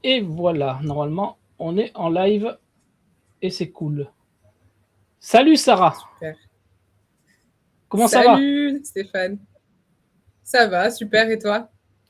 Et voilà, normalement, on est en live et c'est cool. Salut Sarah, Super. comment ça va? Salut Stéphane. Ça va, super, et toi?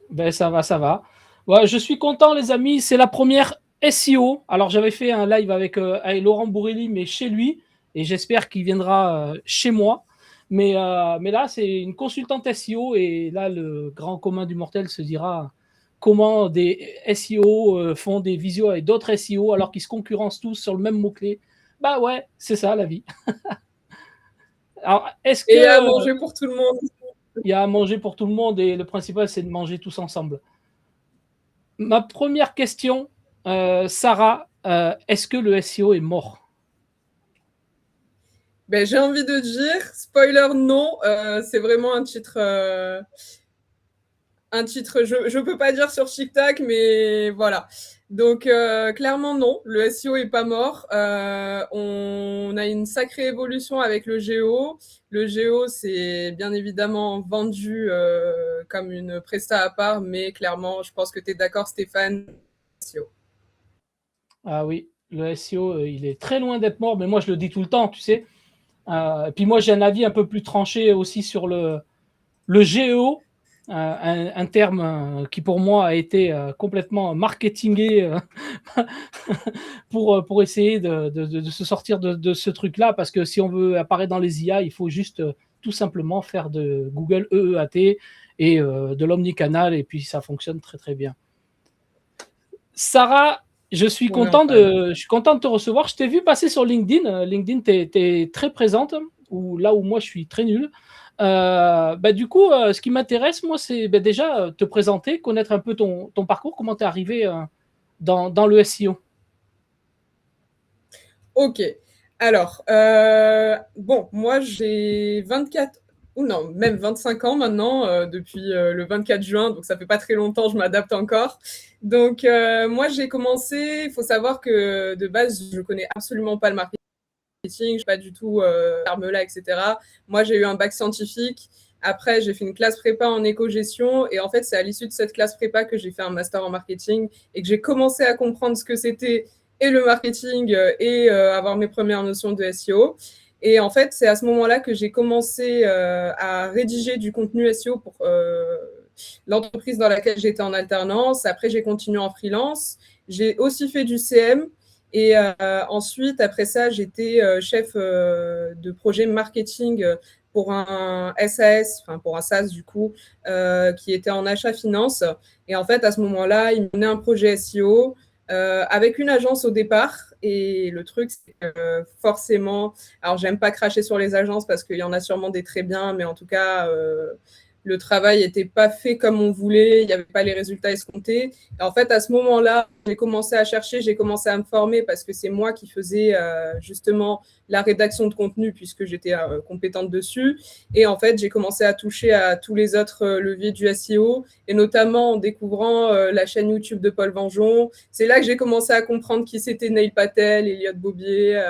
Ben ça va, ça va. Ouais, je suis content les amis, c'est la première SEO. Alors j'avais fait un live avec Laurent Bourrelli, mais chez lui, et j'espère qu'il viendra chez moi. Mais là, c'est une consultante SEO, et là, le grand commun du mortel se dira comment des SEO font des visios avec d'autres SEO alors qu'ils se concurrencent tous sur le même mot-clé. Bah ouais, c'est ça la vie. Alors, est-ce Et à que manger pour tout le monde. il y a à manger pour tout le monde et le principal, c'est de manger tous ensemble? Ma première question, Sarah, est-ce que le SEO est mort? Ben, j'ai envie de dire, spoiler, non, c'est vraiment un titre, je peux pas dire sur TikTok, mais voilà. Donc, clairement, non, le SEO est pas mort. On a une sacrée évolution avec le Géo. Le Géo, c'est bien évidemment vendu comme une presta à part, mais clairement, je pense que tu es d'accord, Stéphane, SEO. Ah oui, le SEO, il est très loin d'être mort, mais moi je le dis tout le temps, tu sais. Et puis moi j'ai un avis un peu plus tranché aussi sur le GEO, un terme qui pour moi a été complètement marketingé pour essayer de se sortir de ce truc-là, parce que si on veut apparaître dans les IA, il faut juste tout simplement faire de Google EEAT et de l'omnicanal, et puis ça fonctionne très très bien. Sarah, On est en phase. je suis content de te recevoir. Je t'ai vu passer sur LinkedIn. LinkedIn, tu es très présente, ou là où moi je suis très nul. Du coup, ce qui m'intéresse, moi, c'est déjà te présenter, connaître un peu ton parcours, comment tu es arrivé dans le SEO. Ok. Alors, bon, moi j'ai 24, ou non, même 25 ans maintenant, depuis le 24 juin, donc ça fait pas très longtemps, je m'adapte encore. Donc, moi j'ai commencé, il faut savoir que de base, je connais absolument pas le marketing, je suis pas du tout terme-là, etc. Moi j'ai eu un bac scientifique. Après, j'ai fait une classe prépa en éco-gestion et en fait, c'est à l'issue de cette classe prépa que j'ai fait un master en marketing et que j'ai commencé à comprendre ce que c'était et le marketing et avoir mes premières notions de SEO. Et en fait, c'est à ce moment-là que j'ai commencé à rédiger du contenu SEO pour l'entreprise dans laquelle j'étais en alternance. Après, j'ai continué en freelance. J'ai aussi fait du CM. Et ensuite, après ça, j'étais chef de projet marketing pour un SAS, enfin pour un SaaS du coup, qui était en achat finance. Et en fait, à ce moment-là, il menait un projet SEO avec une agence au départ. Et le truc, c'est que forcément, alors j'aime pas cracher sur les agences parce qu'il y en a sûrement des très bien, mais en tout cas, le travail n'était pas fait comme on voulait, il n'y avait pas les résultats escomptés. Et en fait, à ce moment-là, j'ai commencé à chercher, j'ai commencé à me former parce que c'est moi qui faisais justement la rédaction de contenu puisque j'étais compétente dessus. Et en fait, j'ai commencé à toucher à tous les autres leviers du SEO et notamment en découvrant la chaîne YouTube de Paul Vengeon. C'est là que j'ai commencé à comprendre qui c'était Neil Patel, Elliot Bobier,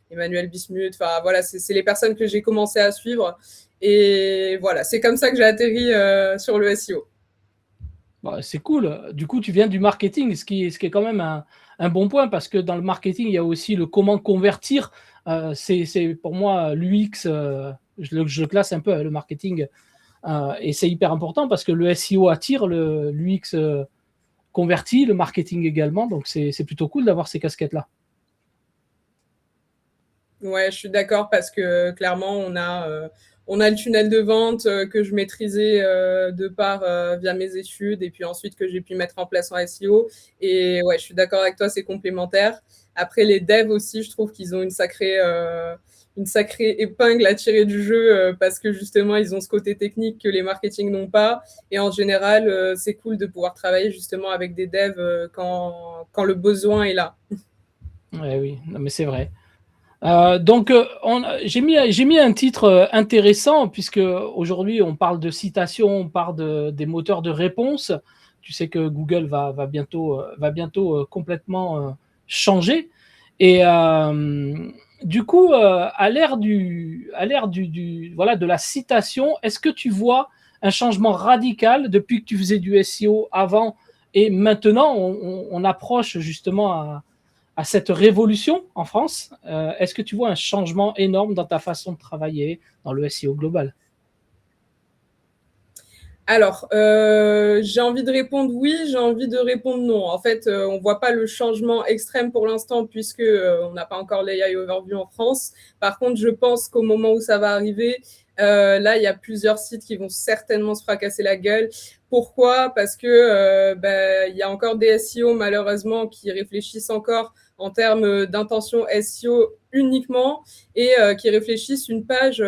Emmanuel Bismuth. Enfin, voilà, c'est les personnes que j'ai commencé à suivre. Et voilà, c'est comme ça que j'ai atterri sur le SEO. Bah, c'est cool. Du coup, tu viens du marketing, ce qui est quand même un bon point, parce que dans le marketing, il y a aussi le comment convertir. C'est pour moi l'UX, je le classe un peu le marketing, et c'est hyper important parce que le SEO attire, l'UX convertit, le marketing également. Donc c'est plutôt cool d'avoir ces casquettes-là. Ouais, je suis d'accord parce que clairement, on a le tunnel de vente que je maîtrisais de part via mes études et puis ensuite que j'ai pu mettre en place en SEO. Et ouais, je suis d'accord avec toi, c'est complémentaire. Après, les devs aussi, je trouve qu'ils ont une sacrée épingle à tirer du jeu parce que justement, ils ont ce côté technique que les marketing n'ont pas. Et en général, c'est cool de pouvoir travailler justement avec des devs quand le besoin est là. Ouais, oui, non, mais c'est vrai. J'ai mis un titre intéressant, puisque aujourd'hui on parle de citation, on parle des moteurs de réponse. Tu sais que Google va bientôt complètement changer. Et du coup, à l'ère voilà, de la citation, est-ce que tu vois un changement radical depuis que tu faisais du SEO avant? Et maintenant, on approche justement à cette révolution en France. Est-ce que tu vois un changement énorme dans ta façon de travailler dans le SEO global? Alors, j'ai envie de répondre oui, j'ai envie de répondre non. En fait, on ne voit pas le changement extrême pour l'instant puisque on n'a pas encore l'AI Overview en France. Par contre, je pense qu'au moment où ça va arriver, là, il y a plusieurs sites qui vont certainement se fracasser la gueule. Pourquoi? Parce que il y a encore des SEO malheureusement qui réfléchissent encore en termes d'intention SEO uniquement et qui réfléchissent une page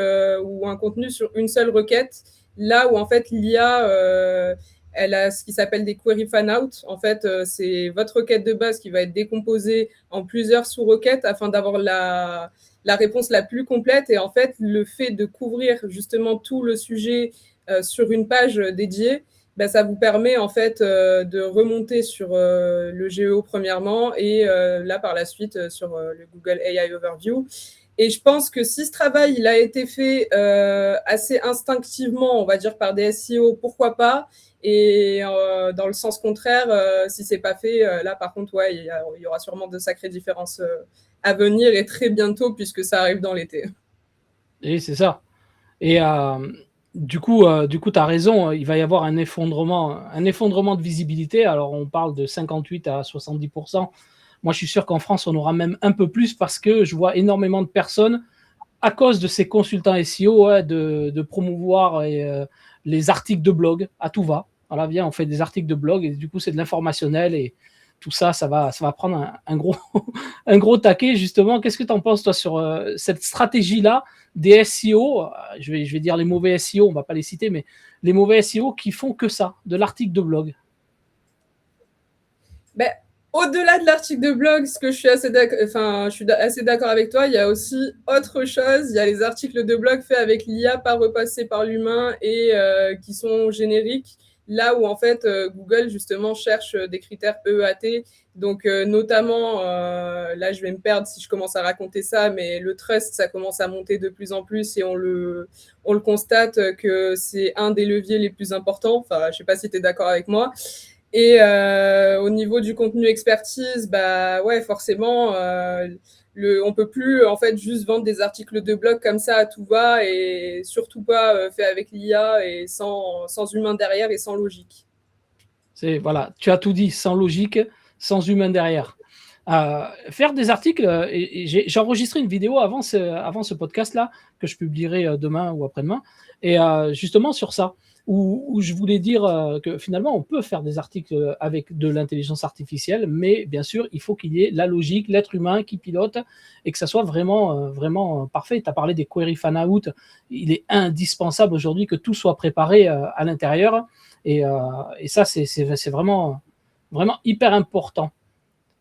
ou un contenu sur une seule requête. Là où en fait l'IA, elle a ce qui s'appelle des query fan-out. En fait, c'est votre requête de base qui va être décomposée en plusieurs sous-requêtes afin d'avoir la réponse la plus complète. Et en fait, le fait de couvrir justement tout le sujet sur une page dédiée, ça vous permet en fait de remonter sur le GEO premièrement et là par la suite sur le Google AI Overview. Et je pense que si ce travail il a été fait assez instinctivement, on va dire par des SEO, pourquoi pas. Et dans le sens contraire, si c'est pas fait, là par contre, ouais, il y aura sûrement de sacrées différences à venir et très bientôt puisque ça arrive dans l'été. Et c'est ça. Et du coup, tu as raison, il va y avoir un effondrement de visibilité. Alors, on parle de 58 à 70%. Moi, je suis sûr qu'en France, on aura même un peu plus parce que je vois énormément de personnes, à cause de ces consultants SEO, ouais, de promouvoir les articles de blog à tout va. Voilà, viens, on fait des articles de blog et du coup, c'est de l'informationnel et tout ça, ça va prendre un gros, un gros taquet, justement. Qu'est-ce que tu en penses, toi, sur cette stratégie-là des SEO? Je vais dire les mauvais SEO, on ne va pas les citer, mais les mauvais SEO qui font que ça, de l'article de blog. Ben, au-delà de l'article de blog, ce que je suis assez d'accord avec toi, il y a aussi autre chose. Il y a les articles de blog faits avec l'IA, pas repassés par l'humain et qui sont génériques. Là où en fait Google justement cherche des critères EAT. Donc notamment, là je vais me perdre si je commence à raconter ça, mais le trust ça commence à monter de plus en plus et on le constate que c'est un des leviers les plus importants. Enfin, je sais pas si tu es d'accord avec moi. Et au niveau du contenu expertise, ouais, forcément, on peut plus en fait juste vendre des articles de blog comme ça à tout va et surtout pas fait avec l'IA et sans humain derrière et sans logique. Voilà, tu as tout dit, sans logique, sans humain derrière. Faire des articles, et j'ai enregistré une vidéo avant ce podcast-là, que je publierai demain ou après-demain, et justement sur ça, où je voulais dire que finalement, on peut faire des articles avec de l'intelligence artificielle, mais bien sûr, il faut qu'il y ait la logique, l'être humain qui pilote, et que ça soit vraiment, vraiment parfait. Tu as parlé des query fan-out, il est indispensable aujourd'hui que tout soit préparé à l'intérieur, et ça, c'est vraiment, vraiment hyper important.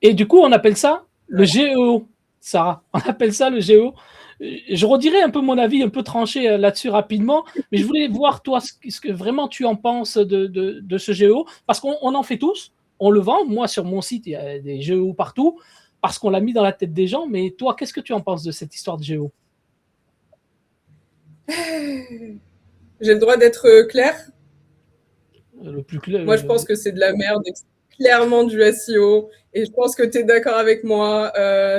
Et du coup, on appelle ça le GEO, Sarah. On appelle ça le GEO. Je redirai un peu mon avis un peu tranché là-dessus rapidement, mais je voulais voir toi ce que vraiment tu en penses de ce GEO, parce qu'on en fait tous, on le vend. Moi, sur mon site, il y a des GEO partout, parce qu'on l'a mis dans la tête des gens, mais toi, qu'est-ce que tu en penses de cette histoire de GEO? J'ai le droit d'être clair. Le plus clair. Moi, je pense que c'est de la merde et que c'est clairement du SEO. Et je pense que tu es d'accord avec moi.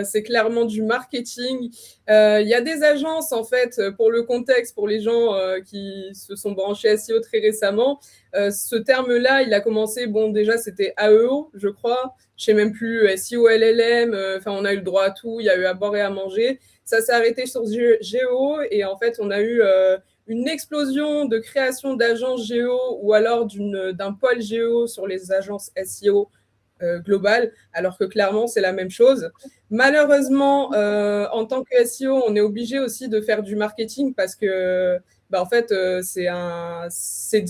C'est clairement du marketing. Il y a des agences, en fait, pour le contexte, pour les gens qui se sont branchés SEO très récemment. Ce terme-là, il a commencé, bon, déjà, c'était AEO, je crois. Je sais même plus, SEO, LLM. Enfin, on a eu le droit à tout. Il y a eu à boire et à manger. Ça s'est arrêté sur Géo. Et en fait, on a eu une explosion de création d'agences géo ou alors d'un pôle géo sur les agences SEO globales, alors que clairement, c'est la même chose. Malheureusement, en tant que SEO, on est obligé aussi de faire du marketing parce que en fait, c'est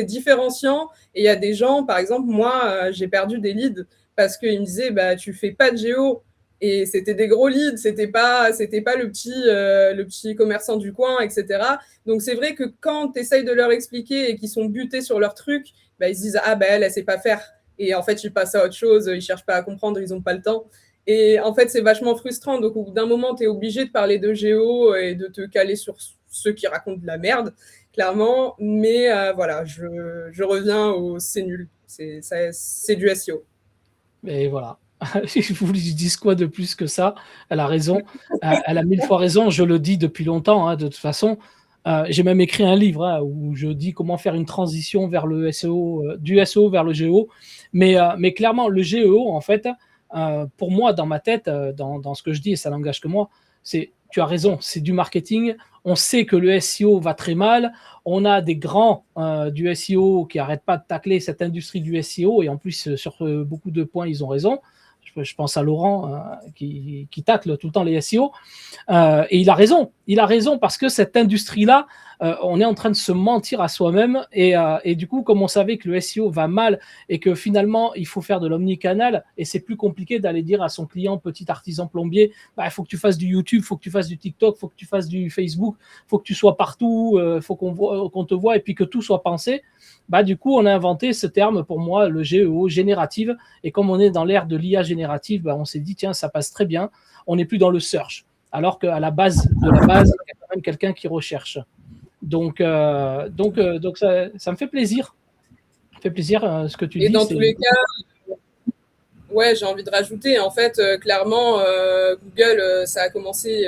différenciant. Et il y a des gens, par exemple, moi, j'ai perdu des leads parce qu'ils me disaient, tu fais pas de géo. Et c'était des gros leads, c'était pas le petit commerçant du coin, etc. Donc c'est vrai que quand tu essayes de leur expliquer et qu'ils sont butés sur leur truc, ils se disent elle sait pas faire. Et en fait, ils passent à autre chose, ils cherchent pas à comprendre, ils ont pas le temps. Et en fait, c'est vachement frustrant. Donc au bout d'un moment, tu es obligé de parler de géo et de te caler sur ceux qui racontent de la merde, clairement. Mais voilà, je reviens au c'est nul. C'est du SEO. Et voilà. Je vous dis quoi de plus que ça? Elle a raison. Elle a mille fois raison. Je le dis depuis longtemps, hein, de toute façon. J'ai même écrit un livre, hein, où je dis comment faire une transition vers le SEO, du SEO vers le GEO. Mais clairement, le GEO, en fait, pour moi, dans ma tête, dans ce que je dis, et ça n'engage que moi, tu as raison, c'est du marketing. On sait que le SEO va très mal. On a des grands du SEO qui n'arrêtent pas de tacler cette industrie du SEO, et en plus, sur beaucoup de points, ils ont raison. Je pense à Laurent qui tacle tout le temps les SEO. Et il a raison parce que cette industrie-là, on est en train de se mentir à soi-même. Et du coup, comme on savait que le SEO va mal et que finalement, il faut faire de l'omnicanal, et c'est plus compliqué d'aller dire à son client, petit artisan plombier, il faut que tu fasses du YouTube, il faut que tu fasses du TikTok, il faut que tu fasses du Facebook, il faut que tu sois partout, il faut qu'on te voit et puis que tout soit pensé. Du coup, on a inventé ce terme pour moi, le GEO, générative. Et comme on est dans l'ère de l'IA générative, on s'est dit, tiens, ça passe très bien. On n'est plus dans le search. Alors qu'à la base de la base, il y a quand même quelqu'un qui recherche. Donc ça me fait plaisir. Ça me fait plaisir ce que tu dis. Et dans tous les cas, ouais, j'ai envie de rajouter, en fait, clairement, Google, ça a commencé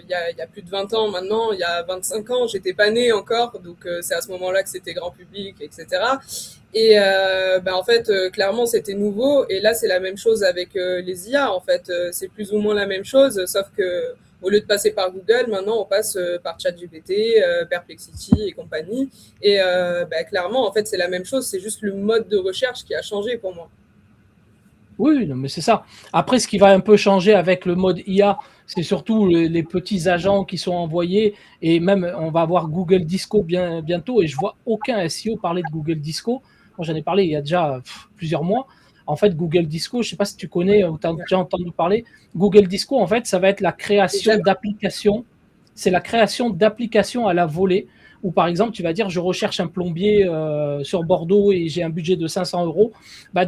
il y a plus de 20 ans maintenant, il y a 25 ans, j'étais pas née encore, donc c'est à ce moment-là que c'était grand public, etc. Et en fait, clairement, c'était nouveau, et là, c'est la même chose avec les IA, en fait, c'est plus ou moins la même chose, sauf que au lieu de passer par Google, maintenant, on passe par ChatGPT, Perplexity et compagnie, et clairement, en fait, c'est la même chose, c'est juste le mode de recherche qui a changé pour moi. Oui, non, mais c'est ça. Après, ce qui va un peu changer avec le mode IA, c'est surtout les petits agents qui sont envoyés. Et même, on va avoir Google Disco bientôt. Et je vois aucun SEO parler de Google Disco. Moi, j'en ai parlé il y a déjà plusieurs mois. En fait, Google Disco, je ne sais pas si tu connais ou tu as déjà entendu parler. Google Disco, en fait, ça va être la création d'applications. C'est la création d'applications à la volée. Ou par exemple, tu vas dire, je recherche un plombier sur Bordeaux et j'ai un budget de 500 euros.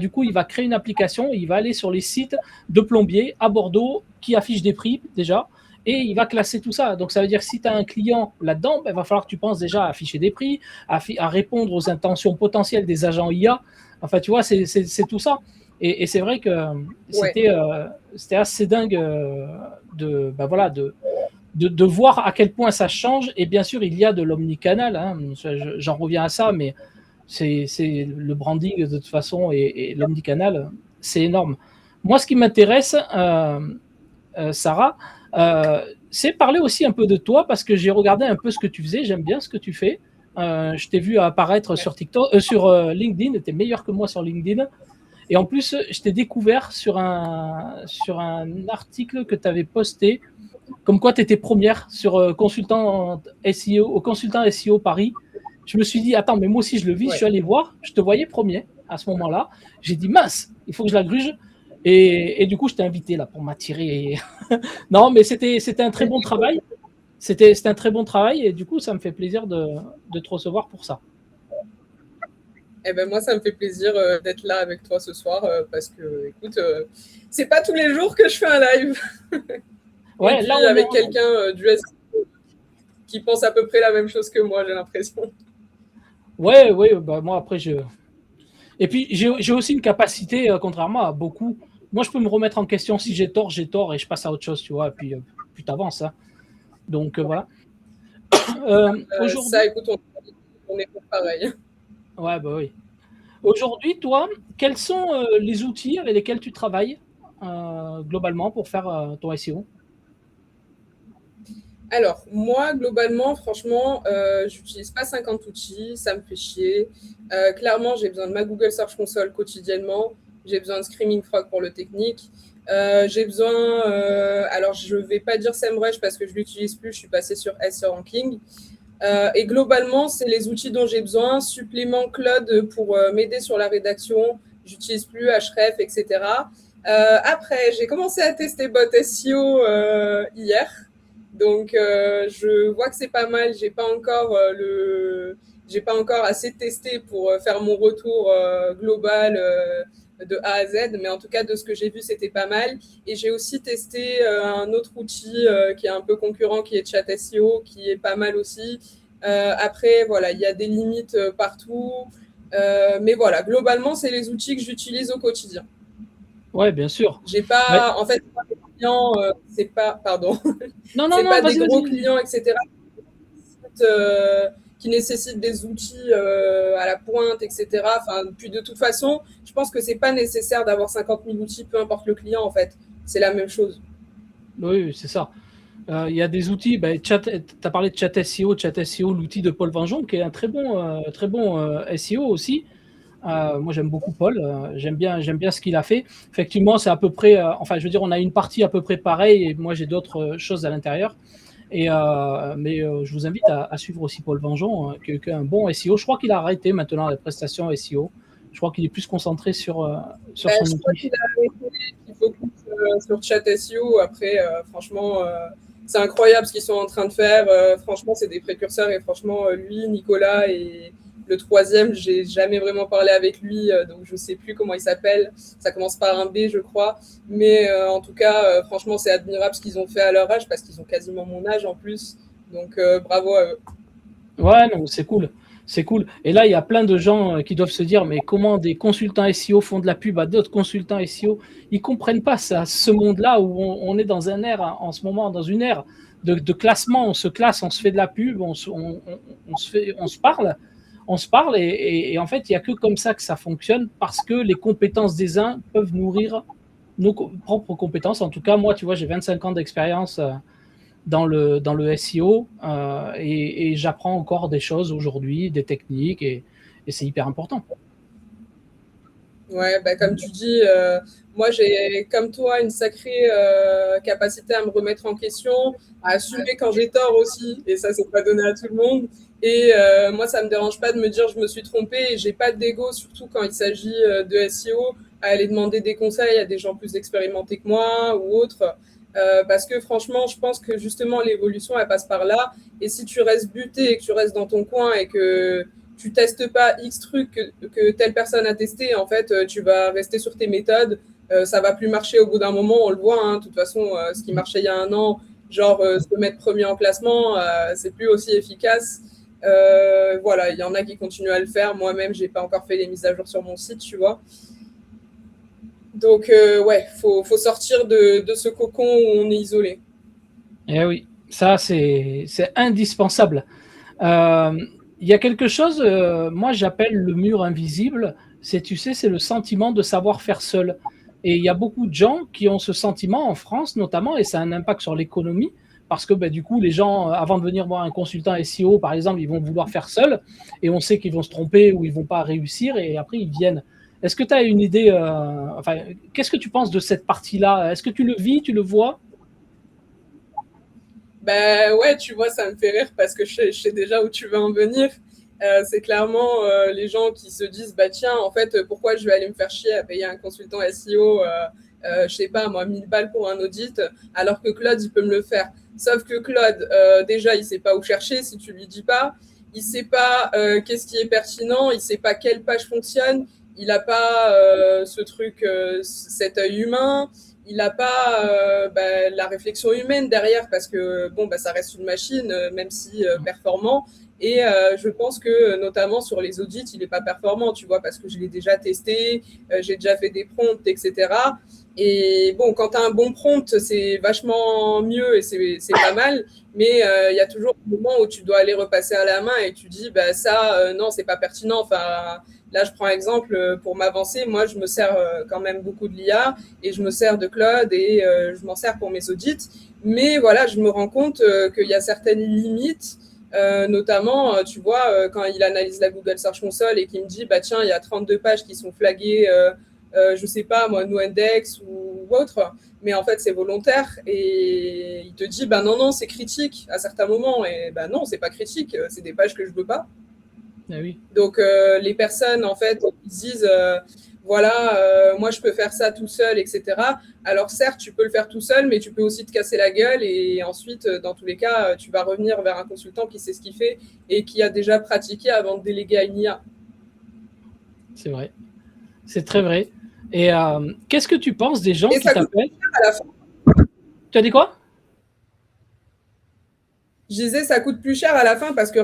Du coup, il va créer une application, il va aller sur les sites de plombiers à Bordeaux qui affichent des prix déjà, et il va classer tout ça. Donc, ça veut dire que si tu as un client là-dedans, il va falloir que tu penses déjà à afficher des prix, à répondre aux intentions potentielles des agents IA. Enfin, tu vois, c'est tout ça. Et c'est vrai que c'était assez dingue de voir à quel point ça change. Et bien sûr, il y a de l'omnicanal, hein. J'en reviens à ça, mais c'est le branding de toute façon, et l'omnicanal, c'est énorme. Moi, ce qui m'intéresse, Sarah, c'est parler aussi un peu de toi, parce que j'ai regardé un peu ce que tu faisais, j'aime bien ce que tu fais. Je t'ai vu apparaître sur TikTok, sur LinkedIn, tu es meilleur que moi sur LinkedIn. Et en plus, je t'ai découvert sur un article que tu avais posté, comme quoi tu étais première sur consultant SEO, au consultant SEO Paris. Je me suis dit, attends, mais moi aussi je le vis, je suis allé voir, je te voyais premier à ce moment-là. J'ai dit, mince, il faut que je la gruge. Et du coup, je t'ai invité là pour m'attirer. Non, mais c'était un très bon travail. C'était un très bon travail, et du coup, ça me fait plaisir de te recevoir pour ça. Eh ben moi, ça me fait plaisir d'être là avec toi ce soir parce que, écoute, c'est pas tous les jours que je fais un live. Ouais, Et puis là, on avec est. quelqu'un du SEO qui pense à peu près la même chose que moi, j'ai l'impression. Ouais, ouais, moi après, Et puis, j'ai aussi une capacité, contrairement à beaucoup. Moi, je peux me remettre en question. Si j'ai tort et je passe à autre chose, tu vois. Et puis t'avances, hein. Donc, voilà. Ça, Aujourd'hui, écoute, on est pour pareil. ouais, oui. Aujourd'hui, toi, quels sont les outils avec lesquels tu travailles globalement pour faire ton SEO? Alors, moi, globalement, franchement, j'utilise pas 50 outils, ça me fait chier. Clairement, j'ai besoin de ma Google Search Console quotidiennement. J'ai besoin de Screaming Frog pour le technique. J'ai besoin, alors je vais pas dire SEMrush parce que je l'utilise plus, je suis passée sur S-Ranking. Et globalement, c'est les outils dont j'ai besoin. Supplément Claude pour m'aider sur la rédaction. J'utilise plus Href, etc. Après, j'ai commencé à tester Bot SEO hier. Donc, je vois que c'est pas mal. J'ai pas encore assez testé pour faire mon retour global de A à Z, mais en tout cas de ce que j'ai vu, c'était pas mal. Et j'ai aussi testé un autre outil qui est un peu concurrent, qui est Chat SEO, qui est pas mal aussi. Après, voilà, il y a des limites partout. Mais voilà, globalement, c'est les outils que j'utilise au quotidien. Ouais, bien sûr. J'ai Ouais. pas, en fait, les clients, c'est pas, pardon, Non, non, c'est non, pas des vas-y, gros vas-y. clients, etc., qui nécessitent des outils à la pointe, etc. Enfin, puis de toute façon, je pense que c'est pas nécessaire d'avoir 50 000 outils, peu importe le client, en fait. C'est la même chose. Oui, oui, c'est ça. Il y a des outils, tu as parlé de Chat SEO, Chat SEO, l'outil de Paul Vengeon, qui est un très bon SEO aussi. Moi, j'aime beaucoup Paul, j'aime bien ce qu'il a fait. Effectivement, c'est à peu près, enfin, je veux dire, on a une partie à peu près pareille, et moi, j'ai d'autres choses à l'intérieur. Mais je vous invite à suivre aussi Paul Vengeon, qui est un bon SEO. Je crois qu'il a arrêté maintenant les prestations SEO. Je crois qu'il est plus concentré sur Ben, son je crois qu'il outil. a arrêté, qu'il focus sur Chat SEO. Après, franchement, c'est incroyable ce qu'ils sont en train de faire. Franchement, c'est des précurseurs. Et franchement, lui, Nicolas et le troisième, j'ai jamais vraiment parlé avec lui, donc je sais plus comment il s'appelle. Ça commence par un B, je crois. Mais en tout cas, franchement, c'est admirable ce qu'ils ont fait à leur âge parce qu'ils ont quasiment mon âge en plus. Donc bravo à eux. Ouais, non, c'est cool. C'est cool. Et là, il y a plein de gens qui doivent se dire, mais comment des consultants SEO font de la pub à d'autres consultants SEO? Ils comprennent pas ça, ce monde-là où on est dans un ère, en ce moment, dans une ère de classement. On se classe, on se fait de la pub, on se parle, et en fait, il n'y a que comme ça que ça fonctionne, parce que les compétences des uns peuvent nourrir nos propres compétences. En tout cas, moi, tu vois, j'ai 25 ans d'expérience dans le SEO, et j'apprends encore des choses aujourd'hui, des techniques, et c'est hyper important. Ouais, bah, comme tu dis, moi j'ai comme toi une sacrée capacité à me remettre en question, à assumer quand j'ai tort aussi, et ça c'est pas donné à tout le monde. Et moi ça me dérange pas de me dire je me suis trompée, et j'ai pas d'ego, surtout quand il s'agit de SEO, à aller demander des conseils à des gens plus expérimentés que moi ou autres. Parce que franchement, je pense que justement l'évolution elle passe par là. Et si tu restes buté et que tu restes dans ton coin et que tu testes pas X trucs que telle personne a testé, en fait, tu vas rester sur tes méthodes. Ça va plus marcher au bout d'un moment, on le voit. Hein. De toute façon, ce qui marchait il y a un an, genre se mettre premier en classement, c'est plus aussi efficace. Voilà, il y en a qui continuent à le faire. Moi-même, j'ai pas encore fait les mises à jour sur mon site, tu vois. Donc, ouais, faut sortir de ce cocon où on est isolé. Et oui, ça c'est indispensable. Euh, Il y a quelque chose, moi j'appelle le mur invisible, c'est, tu sais, c'est le sentiment de savoir faire seul. Et il y a beaucoup de gens qui ont ce sentiment en France notamment, et ça a un impact sur l'économie, parce que du coup, les gens, avant de venir voir un consultant SEO, par exemple, ils vont vouloir faire seul, et on sait qu'ils vont se tromper ou ils vont pas réussir, et après ils viennent. Est-ce que tu as une idée, enfin, qu'est-ce que tu penses de cette partie-là? Est-ce que tu le vis, tu le vois? Bah ouais, tu vois, ça me fait rire parce que je sais déjà où tu veux en venir. C'est clairement les gens qui se disent, bah tiens, en fait, pourquoi je vais aller me faire chier à payer un consultant SEO, je sais pas, moi, 1000 balles pour un audit, alors que Claude, il peut me le faire. Sauf que Claude, déjà, il sait pas où chercher si tu lui dis pas. Il sait pas qu'est-ce qui est pertinent, il sait pas quelle page fonctionne, il a pas ce truc, cet œil humain, il n'a pas la réflexion humaine derrière parce que bon, ça reste une machine, même si performant. Et je pense que notamment sur les audits, il n'est pas performant, tu vois, parce que je l'ai déjà testé, j'ai déjà fait des prompts, etc. Et bon, quand tu as un bon prompt, c'est vachement mieux et c'est pas mal. Mais il y a toujours un moment où tu dois aller repasser à la main et tu dis, bah ça, non, c'est pas pertinent. Enfin, là, je prends exemple pour m'avancer. Moi, je me sers quand même beaucoup de l'IA et je me sers de Claude et je m'en sers pour mes audits. Mais voilà, je me rends compte qu'il y a certaines limites, notamment, tu vois, quand il analyse la Google Search Console et qu'il me dit, bah tiens, il y a 32 pages qui sont flaguées, je sais pas, moi, NoIndex ou autre, mais en fait, c'est volontaire. Et il te dit, bah non, non, c'est critique à certains moments. Et bah non, c'est pas critique, c'est des pages que je veux pas. Ah oui. Donc, les personnes, en fait, ils disent, voilà, moi, je peux faire ça tout seul, etc. Alors, certes, tu peux le faire tout seul, mais tu peux aussi te casser la gueule. Et ensuite, dans tous les cas, tu vas revenir vers un consultant qui sait ce qu'il fait et qui a déjà pratiqué avant de déléguer à une IA. C'est vrai. C'est très vrai. Et qu'est-ce que tu penses des gens Et qui ça coûte t'appellent? cher à la fin. Tu as dit quoi? Je disais, ça coûte plus cher à la fin parce que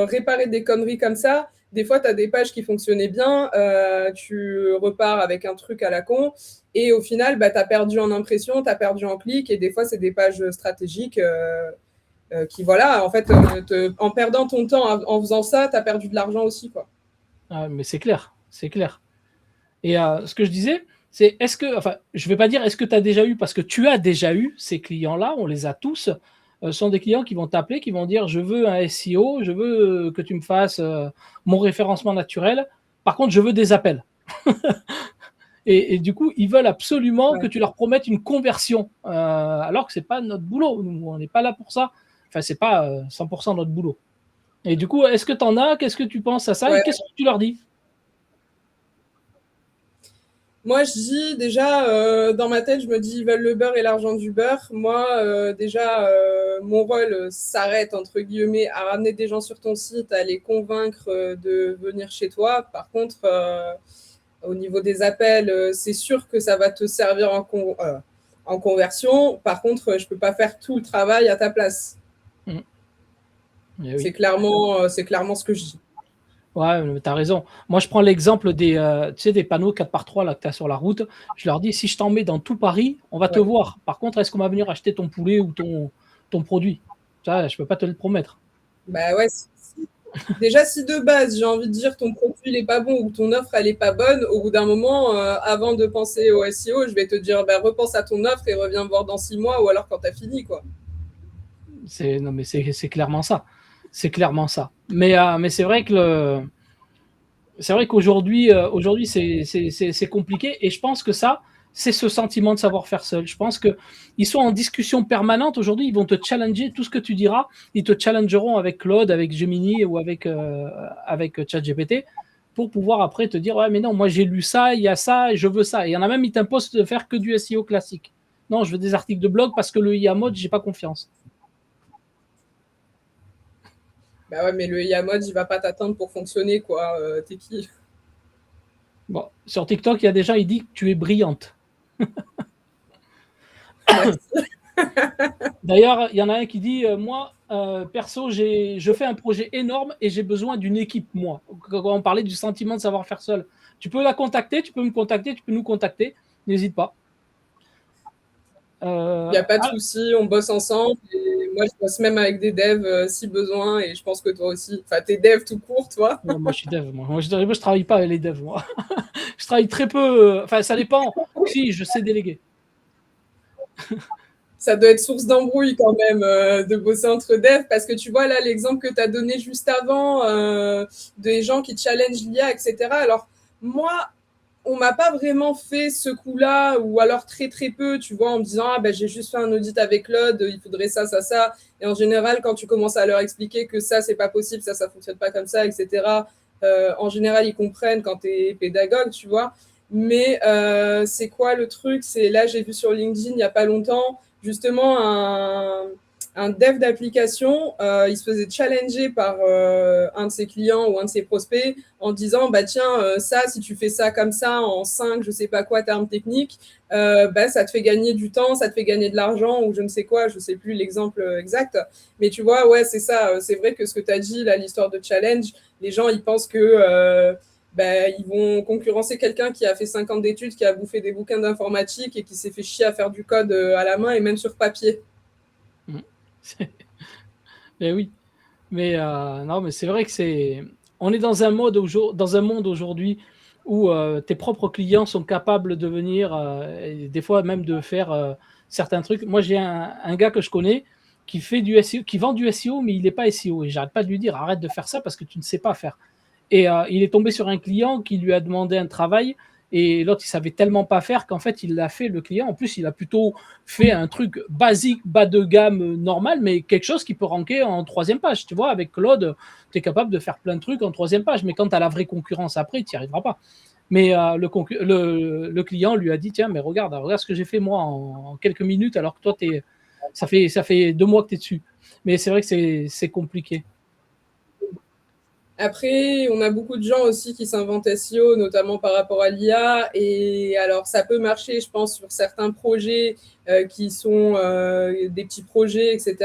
réparer des conneries comme ça, des fois, tu as des pages qui fonctionnaient bien, tu repars avec un truc à la con, et au final, bah, tu as perdu en impression, tu as perdu en clic, et des fois, c'est des pages stratégiques qui, voilà, en fait, en perdant ton temps en faisant ça, tu as perdu de l'argent aussi, quoi. Ah, mais c'est clair, c'est clair. Et ce que je disais, c'est est-ce que, enfin, je vais pas dire est-ce que tu as déjà eu, parce que tu as déjà eu ces clients-là, on les a tous. Ce sont des clients qui vont t'appeler, qui vont dire je veux un SEO, je veux que tu me fasses mon référencement naturel. Par contre, je veux des appels. Et du coup, ils veulent absolument que Ouais. tu leur promettes une conversion, alors que c'est pas notre boulot. Nous, on n'est pas là pour ça. Enfin, c'est pas 100% notre boulot. Et du coup, est-ce que tu en as? Qu'est-ce que tu penses à ça? Et Ouais. qu'est-ce que tu leur dis? Moi, je dis déjà, dans ma tête, je me dis, ils veulent le beurre et l'argent du beurre. Moi, déjà, mon rôle s'arrête, entre guillemets, à ramener des gens sur ton site, à les convaincre de venir chez toi. Par contre, au niveau des appels, c'est sûr que ça va te servir en conversion. Par contre, je ne peux pas faire tout le travail à ta place. Mmh. Eh C'est oui. clairement, c'est clairement ce que je dis. Ouais, tu as raison. Moi, je prends l'exemple des, tu sais, des panneaux 4x3 là, que tu as sur la route. Je leur dis, si je t'en mets dans tout Paris, on va te Ouais. voir. Par contre, est-ce qu'on va venir acheter ton poulet ou ton produit? Ça, je ne peux pas te le promettre. Bah ouais, déjà, si de base, j'ai envie de dire ton profil n'est pas bon ou ton offre elle est pas bonne, au bout d'un moment, avant de penser au SEO, je vais te dire bah, repense à ton offre et reviens me voir dans 6 mois ou alors quand tu as fini, quoi. Non, mais c'est clairement ça. C'est clairement ça. Mais c'est vrai que c'est vrai qu'aujourd'hui, aujourd'hui, c'est compliqué. Et je pense que ça, c'est ce sentiment de savoir faire seul. Je pense qu'ils sont en discussion permanente. Aujourd'hui, ils vont te challenger tout ce que tu diras. Ils te challengeront avec Claude, avec Gemini ou avec ChatGPT pour pouvoir après te dire ouais, mais non, moi j'ai lu ça, il y a ça, et je veux ça. Et il y en a même, ils t'imposent de faire que du SEO classique. Non, je veux des articles de blog parce que le IA mode, j'ai pas confiance. Bah ouais, mais le IA mode, il va pas t'attendre pour fonctionner, quoi. T'es qui? Bon, sur TikTok, il y a des gens, ils disent que tu es brillante. Merci. D'ailleurs, il y en a un qui dit moi, perso, je fais un projet énorme et j'ai besoin d'une équipe, moi. Quand on parlait du sentiment de savoir faire seul. Tu peux la contacter, tu peux me contacter, tu peux nous contacter. N'hésite pas. Il n'y a pas de Ah, souci, on bosse ensemble. Et moi, je bosse même avec des devs si besoin. Et je pense que toi aussi. Enfin, t'es dev tout court, toi. ouais, moi, je suis dev. Moi, je travaille pas avec les devs. Moi. Je travaille très peu. Enfin, ça dépend. Si, je sais déléguer. Ça doit être source d'embrouille quand même de bosser entre devs. Parce que tu vois, là, l'exemple que tu as donné juste avant, des gens qui challengent l'IA, etc. Alors, moi, on m'a pas vraiment fait ce coup-là, ou alors très très peu, tu vois, en me disant ah ben j'ai juste fait un audit avec Claude, il faudrait ça, ça, ça. Et en général, quand tu commences à leur expliquer que ça c'est pas possible, ça fonctionne pas comme ça, etc. En général, ils comprennent quand tu es pédagogue, tu vois. Mais c'est quoi le truc? C'est là j'ai vu sur LinkedIn il y a pas longtemps justement un dev d'application, il se faisait challenger par un de ses clients ou un de ses prospects en disant bah tiens ça si tu fais ça comme ça en 5 je sais pas quoi termes techniques bah ça te fait gagner du temps, ça te fait gagner de l'argent ou je ne sais quoi, je sais plus l'exemple exact, mais tu vois ouais c'est ça, c'est vrai que ce que tu as dit là, l'histoire de challenge, les gens ils pensent que bah, ils vont concurrencer quelqu'un qui a fait 5 ans d'études, qui a bouffé des bouquins d'informatique et qui s'est fait chier à faire du code à la main et même sur papier. Mais oui. Mais non, mais c'est vrai que c'est. On est dans un dans un monde aujourd'hui où tes propres clients sont capables de venir, et des fois même de faire certains trucs. Moi, j'ai un gars que je connais qui fait du SEO, qui vend du SEO, mais il n'est pas SEO. Et j'arrête pas de lui dire arrête de faire ça parce que tu ne sais pas faire. Et il est tombé sur un client qui lui a demandé un travail et l'autre il savait tellement pas faire qu'en fait il l'a fait, le client. En plus il a plutôt fait un truc basique, bas de gamme, normal, mais quelque chose qui peut ranker en troisième page. Tu vois, avec Claude, tu es capable de faire plein de trucs en troisième page, mais quand tu as la vraie concurrence après, tu n'y arriveras pas. Mais le client lui a dit tiens, mais regarde ce que j'ai fait moi en quelques minutes alors que toi ça fait 2 mois que tu es dessus. Mais c'est vrai que c'est compliqué. Après, on a beaucoup de gens aussi qui s'inventent SEO, notamment par rapport à l'IA. Et alors, ça peut marcher, je pense, sur certains projets qui sont des petits projets, etc.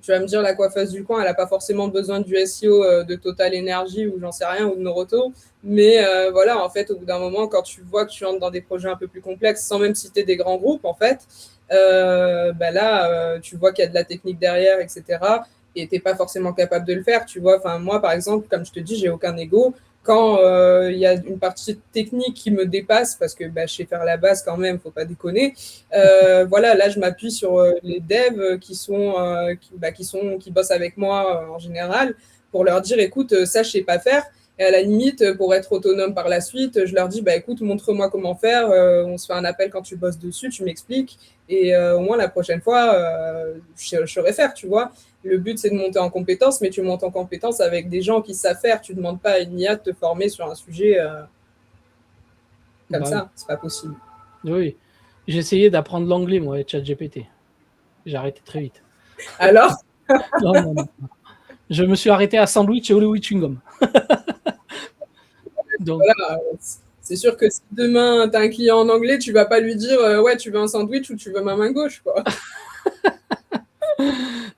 Tu vas me dire, la coiffeuse du coin, elle n'a pas forcément besoin du SEO de Total Energy ou j'en sais rien, ou de Noroto. Mais voilà, en fait, au bout d'un moment, quand tu vois que tu entres dans des projets un peu plus complexes, sans même citer des grands groupes, en fait, là, tu vois qu'il y a de la technique derrière, etc. Et tu n'es pas forcément capable de le faire. Tu vois, enfin, moi, par exemple, comme je te dis, j'ai aucun ego. Quand il y a une partie technique qui me dépasse, parce que je sais faire la base quand même, faut pas déconner. Voilà, là, je m'appuie sur les devs qui bossent avec moi en général, pour leur dire, écoute, ça, je sais pas faire. Et à la limite, pour être autonome par la suite, je leur dis, écoute, montre-moi comment faire. On se fait un appel quand tu bosses dessus, tu m'expliques. Et au moins, la prochaine fois, je saurais faire, tu vois. Le but, c'est de monter en compétence, mais tu montes en compétence avec des gens qui savent faire. Tu ne demandes pas à une IA de te former sur un sujet comme Bah oui. ça. C'est pas possible. Oui. J'ai essayé d'apprendre l'anglais, moi, avec ChatGPT. J'ai arrêté très vite. Alors, Non, non, non. Je me suis arrêté à sandwich et Hollywood chewing gum. Donc, voilà, c'est sûr que si demain, tu as un client en anglais, tu vas pas lui dire ouais, tu veux un sandwich ou tu veux ma main gauche, quoi.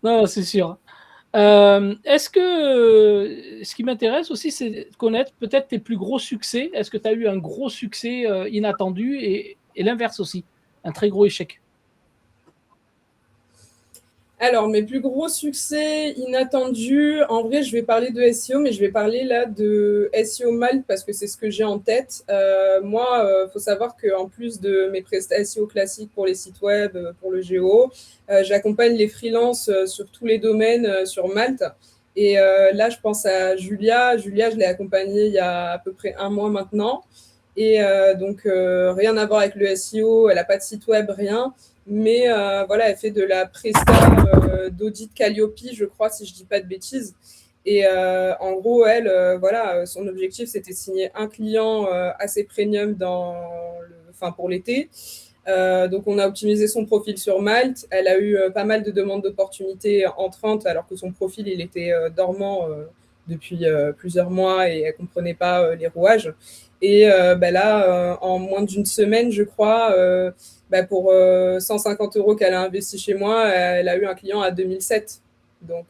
non, c'est sûr. Est-ce que ce qui m'intéresse aussi, c'est de connaître peut-être tes plus gros succès. Est-ce que tu as eu un gros succès inattendu et l'inverse aussi, un très gros échec? Alors, mes plus gros succès inattendus, en vrai, je vais parler de SEO, mais je vais parler là de SEO Malte parce que c'est ce que j'ai en tête. Moi, faut savoir qu'en plus de mes prestations SEO classiques pour les sites web, pour le géo, j'accompagne les freelances sur tous les domaines sur Malte. Et là, je pense à Julia. Julia, je l'ai accompagnée il y a à peu près un mois maintenant. Et donc, rien à voir avec le SEO, elle n'a pas de site web, rien. Mais voilà, elle fait de la presta d'audit Calliope, je crois, si je dis pas de bêtises. Et en gros, elle, voilà, son objectif, c'était de signer un client assez premium pour l'été. Donc, on a optimisé son profil sur Malte. Elle a eu pas mal de demandes d'opportunités entrantes, alors que son profil, il était dormant depuis plusieurs mois et elle comprenait pas les rouages. Et là, en moins d'une semaine, je crois, pour 150 € qu'elle a investi chez moi, elle a eu un client à 2007. Donc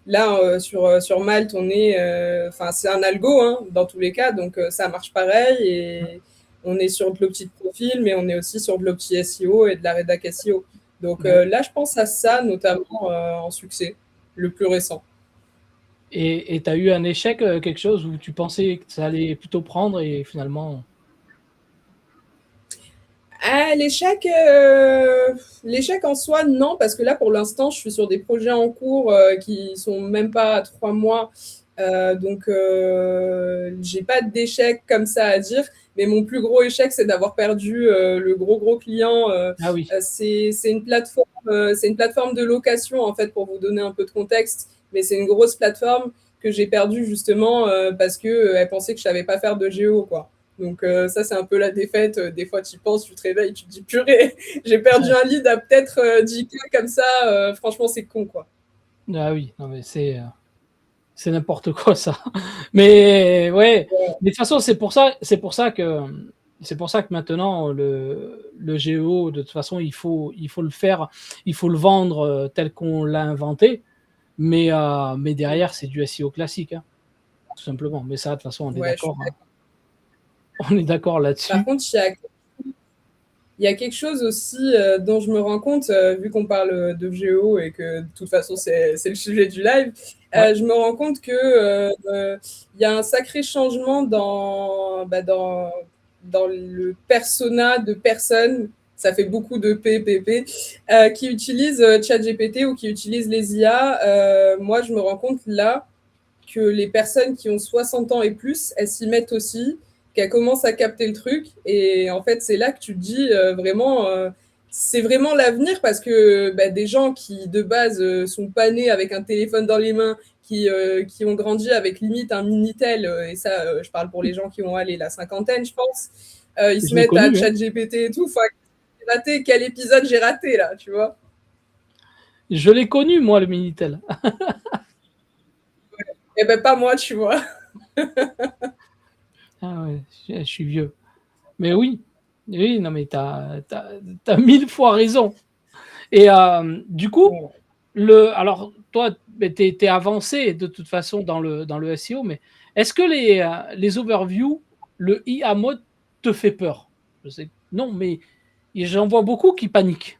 là, sur Malte, on est, c'est un algo hein, dans tous les cas, donc ça marche pareil et on est sur de l'opti de profil, mais on est aussi sur de l'opti SEO et de la rédac SEO. Donc là, je pense à ça notamment en succès, le plus récent. Et tu as eu un échec, quelque chose où tu pensais que ça allait plutôt prendre et finalement. Ah, l'échec en soi, non, parce que là, pour l'instant, je suis sur des projets en cours qui sont même pas à 3 mois. Donc, j'ai pas d'échec comme ça à dire. Mais mon plus gros échec, c'est d'avoir perdu le gros client. Ah oui. C'est une plateforme de location, en fait, pour vous donner un peu de contexte. Mais c'est une grosse plateforme que j'ai perdue justement parce qu'elle pensait que je savais pas faire de géo, quoi. Donc ça, c'est un peu la défaite. Des fois, tu y penses, tu te réveilles, tu te dis purée, j'ai perdu un lead à peut-être 10K comme ça. Franchement, c'est con, quoi. Ah oui, non mais c'est n'importe quoi ça. Mais ouais, mais de toute façon, c'est pour ça que maintenant le géo, de toute façon, il faut le faire, il faut le vendre tel qu'on l'a inventé. Mais derrière, c'est du SEO classique, hein, tout simplement. Mais ça, de toute façon, on est Ouais, je suis d'accord, hein. d'accord. On est d'accord Par là-dessus. contre, il y a quelque chose aussi dont je me rends compte, vu qu'on parle de géo et que de toute façon, c'est le sujet du live, Ouais. je me rends compte qu'il y a un sacré changement dans le persona de personnes, ça fait beaucoup de PPP, qui utilisent ChatGPT ou qui utilisent les IA. Moi, je me rends compte là que les personnes qui ont 60 ans et plus, elles s'y mettent aussi, qu'elles commencent à capter le truc. Et en fait, c'est là que tu te dis vraiment, c'est vraiment l'avenir parce que des gens qui, de base, sont pas nés avec un téléphone dans les mains, qui ont grandi avec limite un Minitel, et ça, je parle pour les gens qui ont allé la cinquantaine, je pense, ils se Je l'ai mettent à connu, hein. ChatGPT et tout. Enfin, j'ai raté, quel épisode j'ai raté là, tu vois. Je l'ai connu, moi, le Minitel. Eh ben, pas moi, tu vois. Ah ouais, je suis vieux. Mais oui, oui, non, mais t'as 1000 fois raison. Et du coup, Voilà. Alors, toi, tu es avancé de toute façon dans le SEO, mais est-ce que les overviews, le IA mode te fait peur? Je sais, non, mais j'en vois beaucoup qui paniquent.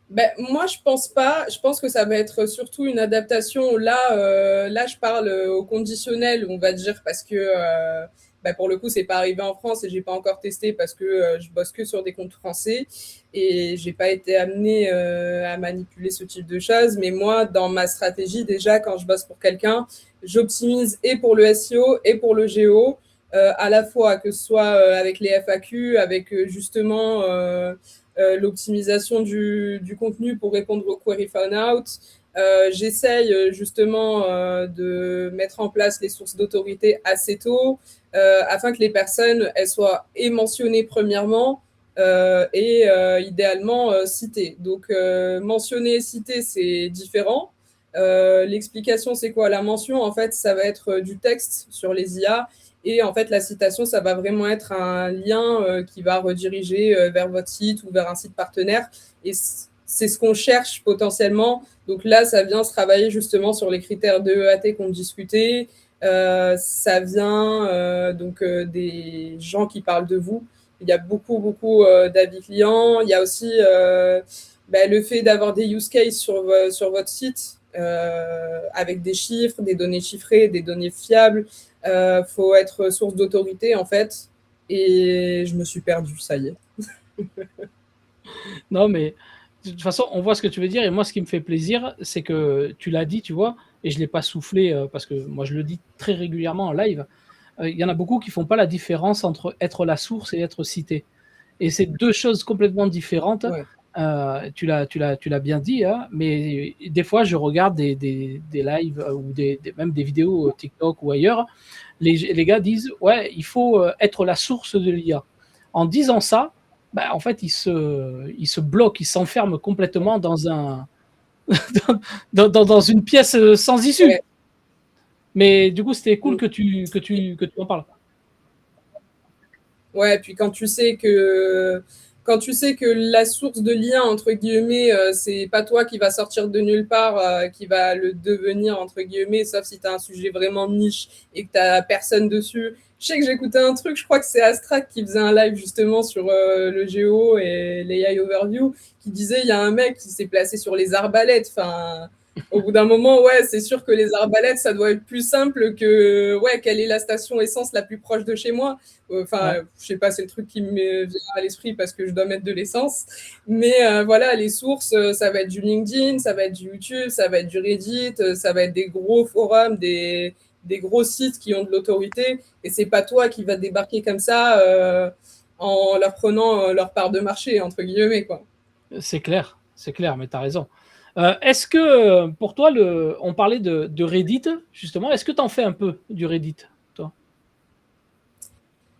Ben, moi, je pense pas. Je pense que ça va être surtout une adaptation. Là, je parle au conditionnel, on va dire, parce que ben, pour le coup, c'est pas arrivé en France et j'ai pas encore testé parce que je bosse que sur des comptes français et j'ai pas été amenée à manipuler ce type de choses. Mais moi, dans ma stratégie, déjà, quand je bosse pour quelqu'un, j'optimise et pour le SEO et pour le GEO. À la fois, que ce soit avec les FAQ, avec justement l'optimisation du contenu pour répondre aux query found out. J'essaye justement de mettre en place les sources d'autorité assez tôt afin que les personnes elles soient mentionnées premièrement et idéalement citées. Donc mentionner et citer, c'est différent. L'explication, c'est quoi? La mention, en fait, ça va être du texte sur les IA. Et en fait, la citation, ça va vraiment être un lien qui va rediriger vers votre site ou vers un site partenaire. Et c'est ce qu'on cherche potentiellement. Donc là, ça vient se travailler justement sur les critères de EAT qu'on discutait. Ça vient des gens qui parlent de vous. Il y a beaucoup d'avis clients. Il y a aussi le fait d'avoir des use cases sur votre site avec des chiffres, des données chiffrées, des données fiables. Faut être source d'autorité en fait. Et je me suis perdue, ça y est. Non, mais de toute façon, on voit ce que tu veux dire. Et moi, ce qui me fait plaisir, c'est que tu l'as dit, tu vois, et je ne l'ai pas soufflé parce que moi, je le dis très régulièrement en live. Il y en a beaucoup qui ne font pas la différence entre être la source et être cité. Et c'est deux choses complètement différentes. Ouais. Tu l'as bien dit, hein, mais des fois, je regarde des lives ou même des vidéos TikTok ou ailleurs. Les gars disent, ouais, il faut être la source de l'IA. En disant ça, bah, en fait, ils se bloquent, ils s'enferment complètement dans dans une pièce sans issue. Ouais. Mais du coup, c'était cool que tu en parles. Ouais, puis quand tu sais que la source de lien entre guillemets, c'est pas toi qui va sortir de nulle part, qui va le devenir entre guillemets, sauf si tu as un sujet vraiment niche et que tu as personne dessus. Je sais que j'écoutais un truc, je crois que c'est Astrac qui faisait un live justement sur le Géo et l'AI Overview, qui disait il y a un mec qui s'est placé sur les arbalètes. Enfin, au bout d'un moment, ouais, c'est sûr que les arbalètes, ça doit être plus simple que ouais, quelle est la station essence la plus proche de chez moi. Enfin, Ouais. je sais pas, c'est le truc qui me vient à l'esprit parce que je dois mettre de l'essence. Mais voilà, les sources, ça va être du LinkedIn, ça va être du YouTube, ça va être du Reddit, ça va être des gros forums, des gros sites qui ont de l'autorité. Et c'est pas toi qui va débarquer comme ça en leur prenant leur part de marché, entre guillemets, quoi. C'est clair, mais tu as raison. Est-ce que pour toi, on parlait de Reddit, justement, est-ce que tu en fais un peu du Reddit, toi?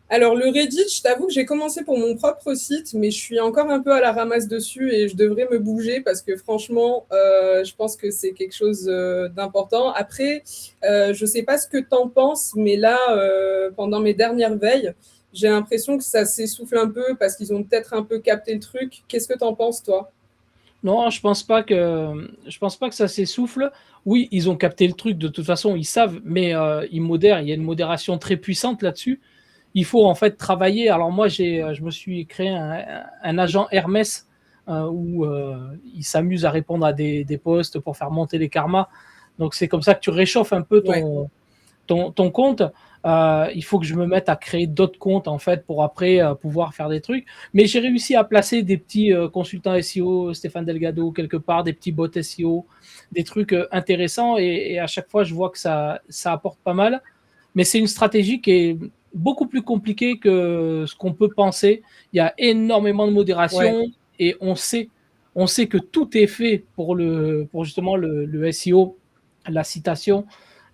Alors, le Reddit, je t'avoue que j'ai commencé pour mon propre site, mais je suis encore un peu à la ramasse dessus et je devrais me bouger parce que franchement, je pense que c'est quelque chose d'important. Après, je sais pas ce que tu en penses, mais là, pendant mes dernières veilles, j'ai l'impression que ça s'essouffle un peu parce qu'ils ont peut-être un peu capté le truc. Qu'est-ce que tu en penses, toi? Non, je pense pas que ça s'essouffle. Oui, ils ont capté le truc, de toute façon, ils savent, mais ils modèrent. Il y a une modération très puissante là-dessus. Il faut en fait travailler. Alors moi, je me suis créé un agent Hermès où il s'amuse à répondre à des posts pour faire monter les karmas. Donc c'est comme ça que tu réchauffes un peu Ouais. ton compte. Il faut que je me mette à créer d'autres comptes en fait pour après pouvoir faire des trucs. Mais j'ai réussi à placer des petits consultants SEO, Stéphane Delgado quelque part, des petits bots SEO, des trucs intéressants et à chaque fois je vois que ça apporte pas mal. Mais c'est une stratégie qui est beaucoup plus compliquée que ce qu'on peut penser. Il y a énormément de Ouais. modération et on sait que tout est fait pour justement le SEO, la citation.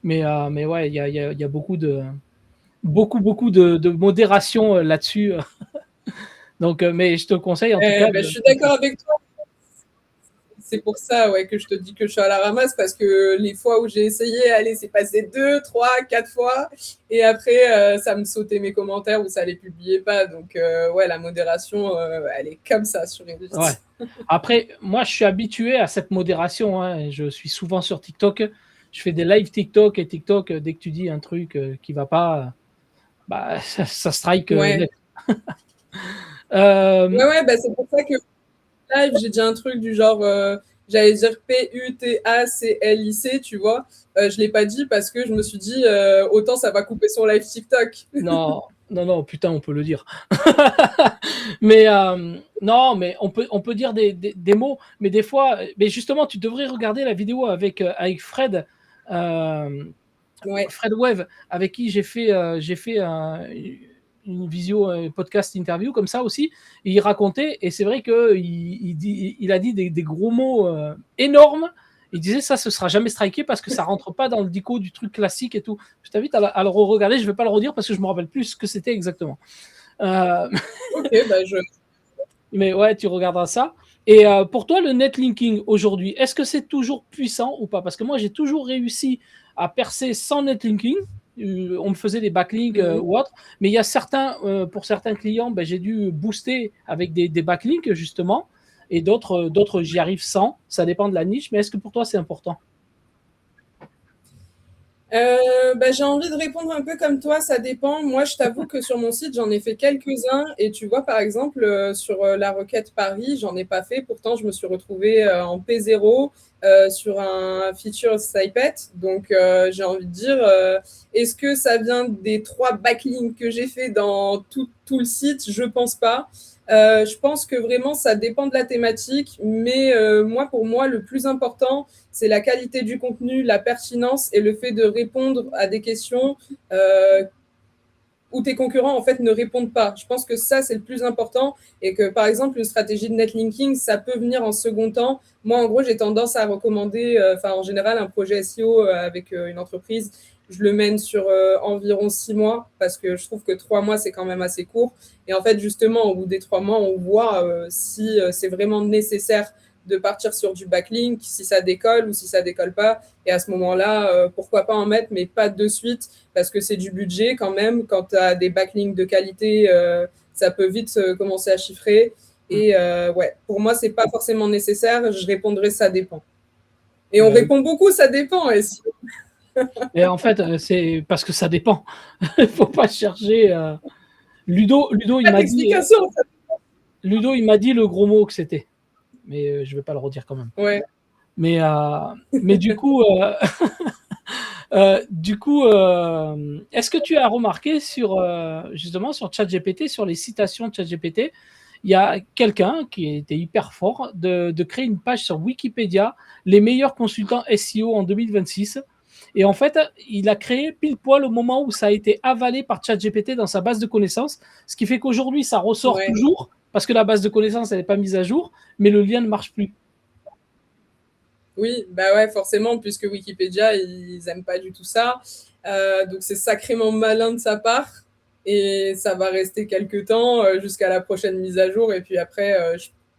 Mais ouais, il y a beaucoup de modération là-dessus. Donc, mais je te conseille en tout cas Ben, je suis d'accord avec toi. C'est pour ça que je te dis que je suis à la ramasse, parce que les fois où j'ai essayé, allez, c'est passé 2, 3, 4 fois. Et après, ça me sautait mes commentaires ou ça les publiait pas. Donc, la modération, elle est comme ça sur Reddit. Ouais. Après, moi, je suis habitué à cette modération. Hein. Je suis souvent sur TikTok. Je fais des live TikTok et TikTok, dès que tu dis un truc qui va pas, bah, ça strike net. C'est pour ça que live, j'ai dit un truc du genre, j'allais dire PUTACLIC, tu vois. Je l'ai pas dit parce que je me suis dit, autant ça va couper son live TikTok. Non, putain, on peut le dire. Mais non, mais on peut dire des mots, mais des fois, mais justement, tu devrais regarder la vidéo avec Fred, Fred Wave, avec qui j'ai fait une visio, podcast interview comme ça aussi. Et il racontait, et c'est vrai qu'il a dit des gros mots énormes. Il disait ça, ce sera jamais striké parce que ça rentre pas dans le dico du truc classique et tout. Je t'invite à le regarder. Je vais pas le redire parce que je me rappelle plus ce que c'était exactement. Ok, Mais ouais, tu regarderas ça. Et pour toi, le netlinking aujourd'hui, est-ce que c'est toujours puissant ou pas? Parce que moi, j'ai toujours réussi à percer sans netlinking. On me faisait des backlinks ou autre, mais il y a certains, pour certains clients, j'ai dû booster avec des backlinks justement, et d'autres j'y arrive sans. Ça dépend de la niche, mais est-ce que pour toi c'est important? J'ai envie de répondre un peu comme toi, ça dépend. Moi, je t'avoue que sur mon site, j'en ai fait quelques-uns. Et tu vois, par exemple, sur la requête Paris, j'en ai pas fait. Pourtant, je me suis retrouvée en P0 sur un feature snippet. Donc, j'ai envie de dire, est-ce que ça vient des 3 backlinks que j'ai fait dans tout le site? Je pense pas. Je pense que vraiment, ça dépend de la thématique. Mais pour moi, le plus important, c'est la qualité du contenu, la pertinence et le fait de répondre à des questions où tes concurrents, en fait, ne répondent pas. Je pense que ça, c'est le plus important et que, par exemple, une stratégie de netlinking, ça peut venir en second temps. Moi, en gros, j'ai tendance à recommander, en général, un projet SEO avec une entreprise. Je le mène sur environ 6 mois parce que je trouve que 3 mois, c'est quand même assez court. Et en fait, justement, au bout des 3 mois, on voit si c'est vraiment nécessaire de partir sur du backlink, si ça décolle ou si ça décolle pas. Et à ce moment-là, pourquoi pas en mettre, mais pas de suite, parce que c'est du budget quand même. Quand tu as des backlinks de qualité, ça peut vite commencer à chiffrer. Et pour moi, c'est pas forcément nécessaire. Je répondrai ça dépend. Et on répond beaucoup, ça dépend. Et en fait, c'est parce que ça dépend. Il faut pas chercher. Ludo, il m'a dit. Ludo, il m'a dit le gros mot que c'était, mais je vais pas le redire quand même. Ouais. Mais du coup, est-ce que tu as remarqué justement sur ChatGPT, sur les citations de ChatGPT, il y a quelqu'un qui était hyper fort de créer une page sur Wikipédia, les meilleurs consultants SEO en 2026. Et en fait, il a créé pile poil au moment où ça a été avalé par ChatGPT dans sa base de connaissances, ce qui fait qu'aujourd'hui, ça ressort toujours parce que la base de connaissances, elle n'est pas mise à jour, mais le lien ne marche plus. Oui, forcément, puisque Wikipédia, ils n'aiment pas du tout ça. Donc, c'est sacrément malin de sa part. Et ça va rester quelques temps jusqu'à la prochaine mise à jour. Et puis après,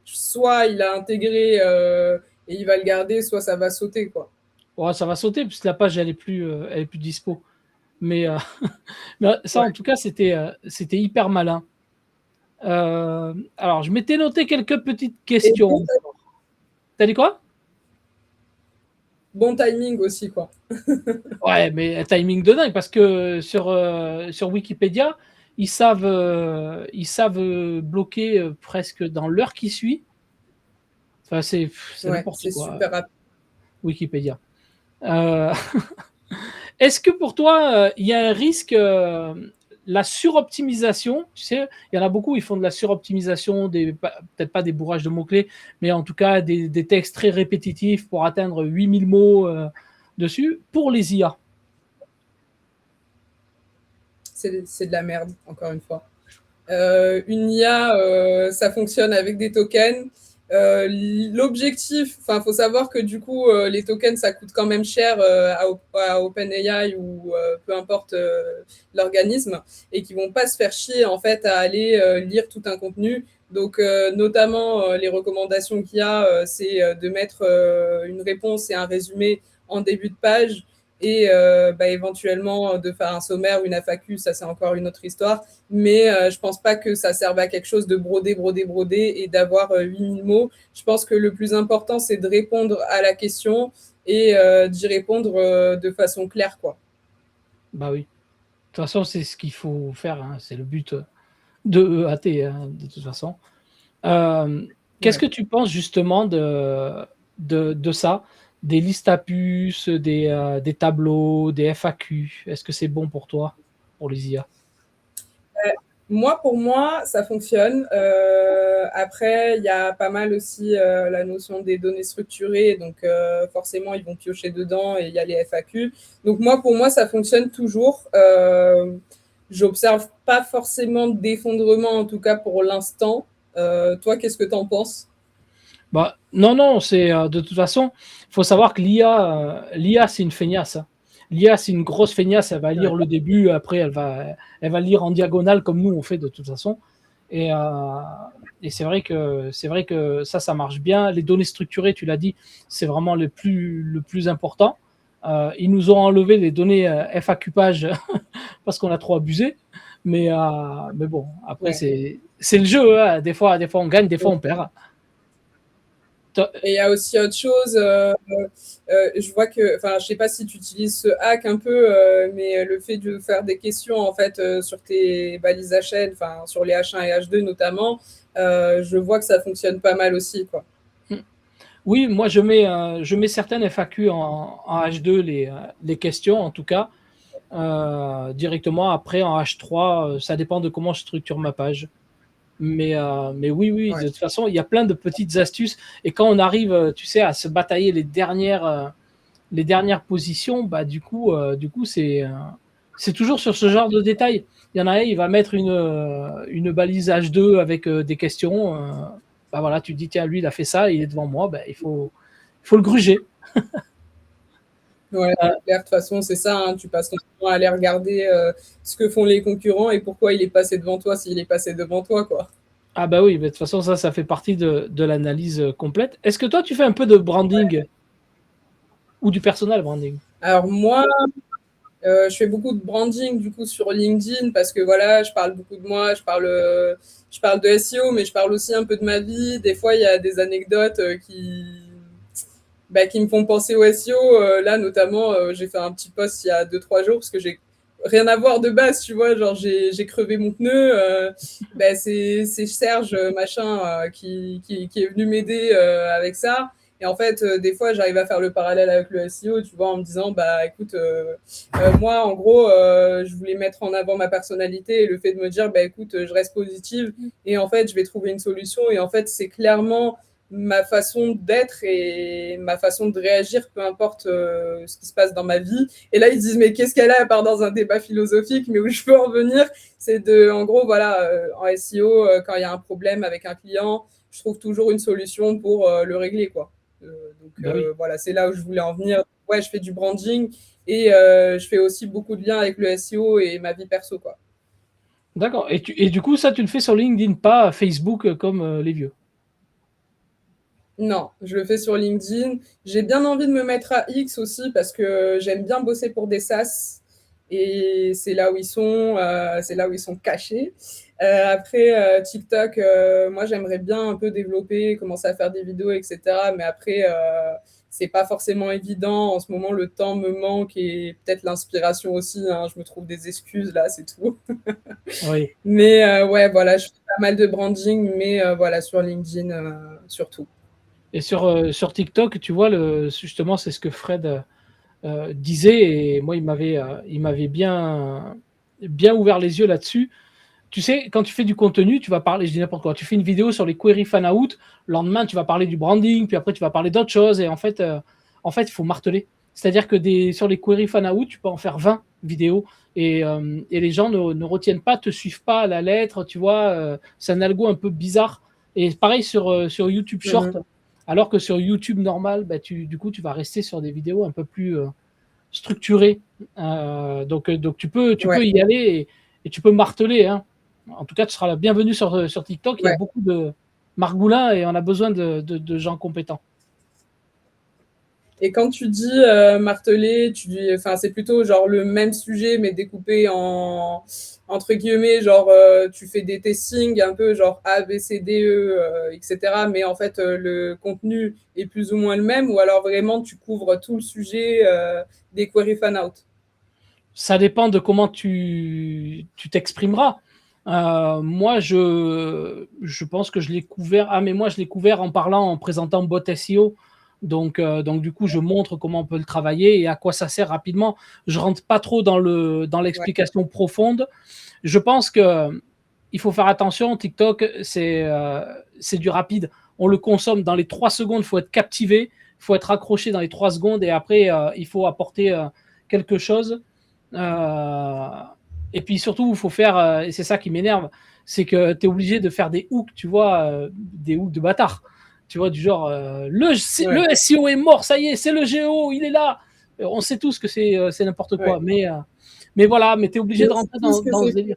soit il a intégré et il va le garder, soit ça va sauter, quoi. Ouais, ça va sauter puisque la page, elle est plus dispo. Mais, mais ça, en tout cas, c'était hyper malin. Alors, je m'étais noté quelques petites questions. T'as dit quoi? Bon timing aussi, quoi. Ouais, mais un timing de dingue parce que sur Wikipédia, ils savent bloquer presque dans l'heure qui suit. Enfin, c'est n'importe quoi. C'est super rapide. Wikipédia. Est-ce que pour toi, il y a un risque, la suroptimisation, tu sais, il y en a beaucoup, ils font de la suroptimisation, peut-être pas des bourrages de mots-clés, mais en tout cas des textes très répétitifs pour atteindre 8000 mots dessus, pour les IA? C'est de la merde, encore une fois. Une IA, ça fonctionne avec des tokens. L'objectif, il faut savoir que du coup, les tokens, ça coûte quand même cher à OpenAI ou peu importe l'organisme, et qui vont pas se faire chier en fait à aller lire tout un contenu. Donc, notamment, les recommandations qu'il y a, c'est de mettre une réponse et un résumé en début de page et éventuellement de faire un sommaire, une FAQ, ça c'est encore une autre histoire. Mais je pense pas que ça serve à quelque chose de broder et d'avoir 8000 mots. Je pense que le plus important, c'est de répondre à la question et d'y répondre de façon claire, quoi. Bah oui. De toute façon, c'est ce qu'il faut faire, hein. C'est le but de EAT, hein, de toute façon. Qu'est-ce Ouais. que tu penses justement de ça? Des listes à puces, des tableaux, des FAQ. Est-ce que c'est bon pour toi, pour les IA? Moi, pour moi, ça fonctionne. Après, il y a pas mal aussi la notion des données structurées. Donc, forcément, ils vont piocher dedans et il y a les FAQ. Donc, moi, pour moi, ça fonctionne toujours. J'observe pas forcément d'effondrement, en tout cas pour l'instant. Toi, qu'est-ce que tu en penses? Bah, non, c'est de toute façon, il faut savoir que l'IA, c'est une feignasse, hein. L'IA, c'est une grosse feignasse. Elle va lire Ouais. le début, après, elle va lire en diagonale comme nous on fait de toute façon. Et, c'est vrai que ça marche bien. Les données structurées, tu l'as dit, c'est vraiment le plus important. Ils nous ont enlevé les données FAQ page parce qu'on a trop abusé. Mais bon, après, Ouais. c'est le jeu, hein. Des fois, on gagne, des fois, on perd. Et il y a aussi autre chose, je vois que, enfin, je sais pas si tu utilises ce hack un peu, mais le fait de faire des questions en fait sur tes balises HN, enfin sur les H1 et H2 notamment, je vois que ça fonctionne pas mal aussi, quoi. Oui, moi je mets certaines FAQ en H2, les questions en tout cas, directement. Après en H3, ça dépend de comment je structure ma page. Mais oui, Ouais. de toute façon, il y a plein de petites astuces. Et quand on arrive, tu sais, à se batailler les dernières positions, bah du coup c'est toujours sur ce genre de détails. Il y en a un, il va mettre une balise H2 avec des questions. Bah voilà, tu te dis, tiens, lui, il a fait ça, il est devant moi, bah, il faut le gruger. Ouais, Euh, c'est clair. De toute façon, c'est ça, hein, tu passes ton temps à aller regarder ce que font les concurrents et pourquoi il est passé devant toi s'il est passé devant toi, quoi. ah bah oui, mais de toute façon, ça fait partie de l'analyse complète. Est-ce que toi, tu fais un peu de branding ou du personal branding? Alors moi, je fais beaucoup de branding du coup sur LinkedIn parce que voilà, je parle beaucoup de moi, je parle de SEO, mais je parle aussi un peu de ma vie. Des fois, il y a des anecdotes qui me font penser au SEO. Là, notamment, j'ai fait un petit post il y a 2-3 jours parce que j'ai rien à voir de base, tu vois. Genre, j'ai crevé mon pneu. C'est Serge, machin, qui est venu m'aider avec ça. Et en fait, des fois, j'arrive à faire le parallèle avec le SEO, tu vois, en me disant, bah écoute, moi, en gros, je voulais mettre en avant ma personnalité et le fait de me dire, bah écoute, je reste positive et en fait, je vais trouver une solution. Et en fait, c'est clairement ma façon d'être et ma façon de réagir, peu importe ce qui se passe dans ma vie. Et là, ils disent, mais qu'est-ce qu'elle a à part dans un débat philosophique, mais où je peux en venir, c'est de, en gros, voilà, en SEO, quand il y a un problème avec un client, je trouve toujours une solution pour le régler, quoi. Ben oui, Voilà, c'est là où je voulais en venir. Ouais, je fais du branding et je fais aussi beaucoup de liens avec le SEO et ma vie perso, quoi. d'accord. Et du coup, ça, tu le fais sur LinkedIn, pas Facebook comme les vieux. Non, je le fais sur LinkedIn. J'ai bien envie de me mettre à X aussi parce que j'aime bien bosser pour des SaaS et c'est là où ils sont cachés. Après, TikTok, moi j'aimerais bien un peu développer, commencer à faire des vidéos, etc. Mais après, c'est pas forcément évident. En ce moment, le temps me manque et peut-être l'inspiration aussi, hein. Je me trouve des excuses là, c'est tout. Oui. Mais ouais, voilà, je fais pas mal de branding, mais voilà, sur LinkedIn surtout. Et sur TikTok, tu vois, justement, c'est ce que Fred disait, et moi, il m'avait bien ouvert les yeux là-dessus. Tu sais, quand tu fais du contenu, tu vas parler, je dis n'importe quoi, tu fais une vidéo sur les queries fan-out, le lendemain, tu vas parler du branding, puis après, tu vas parler d'autres choses, et en fait, il faut marteler. C'est-à-dire que sur les queries fan-out, tu peux en faire 20 vidéos, et les gens ne retiennent pas, te suivent pas à la lettre, tu vois, c'est un algo un peu bizarre. Et pareil sur YouTube Short, Mhm. alors que sur YouTube normal, bah, du coup, tu vas rester sur des vidéos un peu plus structurées. Donc tu peux Ouais. y aller et tu peux marteler, hein. En tout cas, tu seras la bienvenue sur TikTok. Il y a Ouais. beaucoup de margoulins et on a besoin de gens compétents. Et quand tu dis marteler, enfin, c'est plutôt genre le même sujet, mais découpé en, entre guillemets, genre tu fais des testings un peu genre A, B, C, D, E, etc. Mais en fait, le contenu est plus ou moins le même, ou alors vraiment tu couvres tout le sujet des query fan-out. Ça dépend de comment tu t'exprimeras. Moi, je pense que je l'ai couvert. Ah, mais moi, je l'ai couvert en parlant, en présentant Bot SEO. Donc, du coup, je montre comment on peut le travailler et à quoi ça sert rapidement. Je rentre pas trop dans Ouais, l'explication profonde. Je pense que il faut faire attention. TikTok, c'est du rapide. On le consomme dans les 3 secondes. Il faut être captivé. Il faut être accroché dans les 3 secondes. Et après, il faut apporter quelque chose. Euh, et puis surtout, il faut faire, et c'est ça qui m'énerve, c'est que tu es obligé de faire des hooks, tu vois, des hooks de bâtard. Tu vois, du genre, ouais. le SEO est mort, ça y est, c'est le Géo, il est là. On sait tous que c'est n'importe quoi, Ouais. mais voilà, mais tu es obligé Mais de c'est rentrer tout ce que dans c'est ce délire.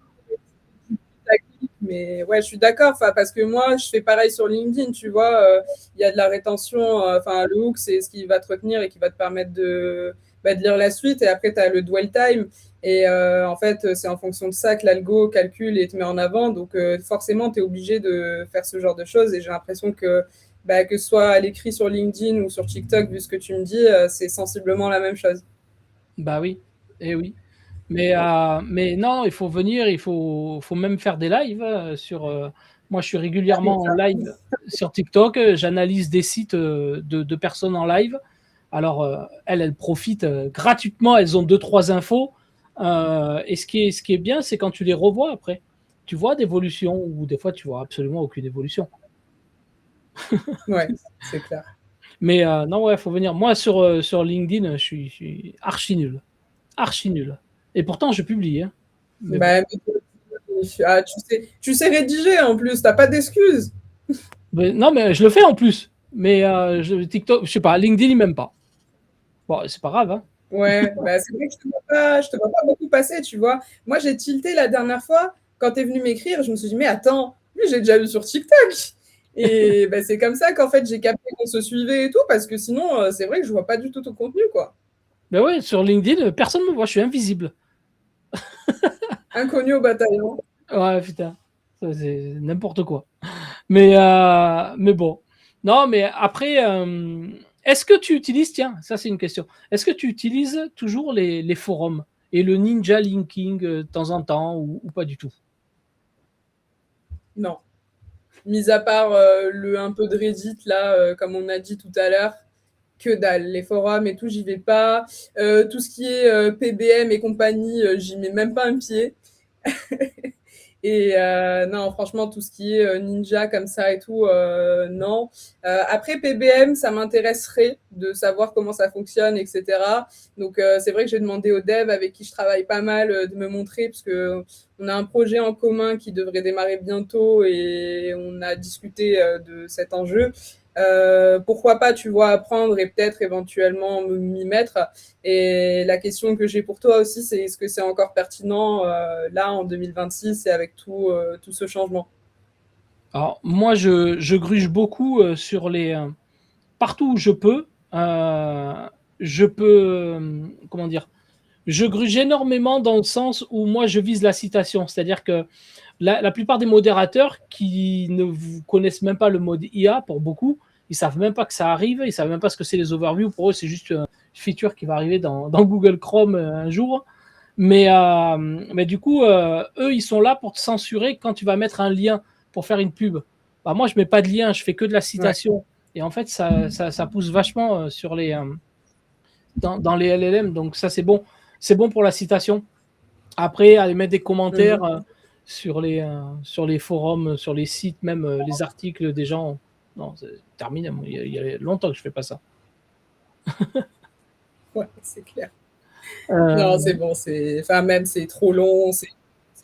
tactique, mais ouais, je suis d'accord, enfin, parce que moi, je fais pareil sur LinkedIn, tu vois, il y a de la rétention, enfin, le hook, c'est ce qui va te retenir et qui va te permettre de lire la suite, et après, tu as le dwell time, et en fait, c'est en fonction de ça que l'algo calcule et te met en avant, donc forcément, tu es obligé de faire ce genre de choses, et j'ai l'impression que ce soit à l'écrit sur LinkedIn ou sur TikTok, vu ce que tu me dis, c'est sensiblement la même chose. Bah oui, et oui. Mais non, il faut venir, faut même faire des lives moi, je suis C'est régulièrement en ça. live sur TikTok. J'analyse des sites de personnes en live. Alors, elles profitent gratuitement. Elles ont deux, trois infos. Et ce qui est bien, c'est quand tu les revois après. Tu vois d'évolution ou des fois, tu vois absolument aucune évolution. Ouais, c'est clair. Mais non, ouais, faut venir. Moi, sur LinkedIn, je suis archi nul. Archi nul. Et pourtant, je publie, hein. Mais bon. Bah, ah, tu sais rédiger en plus, t'as pas d'excuses. Non, mais je le fais en plus. Mais TikTok, je sais pas, LinkedIn, il m'aime pas. Bon, c'est pas grave, hein. Ouais, bah, c'est vrai que je te vois pas beaucoup passer, tu vois. Moi, j'ai tilté la dernière fois quand tu es venu m'écrire, je me suis dit, mais attends, lui, j'ai déjà vu sur TikTok. Et bah, c'est comme ça qu'en fait, j'ai capté qu'on se suivait et tout, parce que sinon, c'est vrai que je vois pas du tout ton contenu, quoi. Mais ouais, sur LinkedIn, personne me voit, je suis invisible. Inconnu au bataillon. Ouais, putain, ça, c'est n'importe quoi. Mais bon. Non, mais après, est-ce que tu utilises, tiens, ça c'est une question, est-ce que tu utilises toujours les forums et le ninja linking de temps en temps ou pas du tout? Non. Mis à part le un peu de Reddit, là, comme on a dit tout à l'heure, que dalle. Les forums et tout, j'y vais pas. Tout ce qui est PBM et compagnie, j'y mets même pas un pied. Et non, franchement, tout ce qui est ninja comme ça et tout, non. Après, PBM, ça m'intéresserait de savoir comment ça fonctionne, etc. Donc, c'est vrai que j'ai demandé aux devs avec qui je travaille pas mal de me montrer, parce que on a un projet en commun qui devrait démarrer bientôt et on a discuté de cet enjeu. Pourquoi pas, tu vois, apprendre et peut-être éventuellement m'y mettre. Et la question que j'ai pour toi aussi, c'est est-ce que c'est encore pertinent là en 2026 et avec tout ce changement? Alors, moi, je gruge beaucoup partout où je peux, comment dire, je gruge énormément dans le sens où moi, je vise la citation. C'est-à-dire que la plupart des modérateurs qui ne vous connaissent même pas le mode IA, pour beaucoup, ils savent même pas que ça arrive, ils savent même pas ce que c'est les overviews. Pour eux, c'est juste une feature qui va arriver dans Google Chrome un jour. Mais du coup, eux, ils sont là pour te censurer quand tu vas mettre un lien pour faire une pub. Bah, moi, je mets pas de lien, je fais que de la Ouais. citation. Et en fait, ça pousse vachement dans les LLM. Donc ça, c'est bon. C'est bon pour la citation. Après, aller mettre des commentaires Mhm. sur les forums, sur les sites, même les articles des gens. Non, c'est terminé. Il y a longtemps que je fais pas ça. Ouais, c'est clair. Non, Euh, c'est bon, enfin, même c'est trop long, on s'en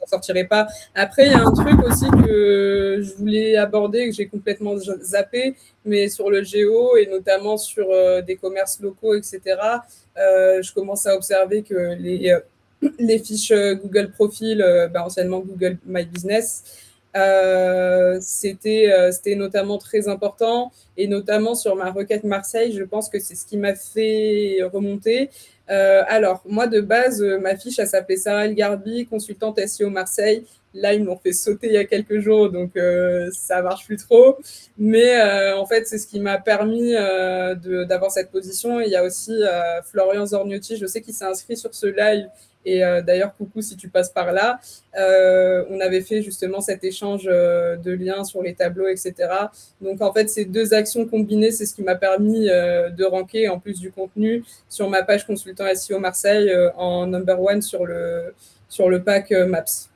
sortirait pas. Après, il y a un truc aussi que je voulais aborder, que j'ai complètement zappé, mais sur le géo et notamment sur des commerces locaux, etc. Je commence à observer que les fiches Google Profil, anciennement Google My Business. C'était notamment très important, et notamment sur ma requête Marseille, je pense que c'est ce qui m'a fait remonter. Alors, moi, de base, ma fiche, elle s'appelait Sarah El Garbi, consultante SEO Marseille. Là, ils m'ont fait sauter il y a quelques jours, donc ça marche plus trop. Mais en fait, c'est ce qui m'a permis d'avoir cette position. Et il y a aussi Florian Zorniotti, je sais qu'il s'est inscrit sur ce live. Et d'ailleurs, coucou si tu passes par là. On avait fait justement cet échange de liens sur les tableaux, etc. Donc, en fait, ces deux actions combinées, c'est ce qui m'a permis de ranker, en plus du contenu, sur ma page consultant SEO Marseille en number one sur le pack Maps.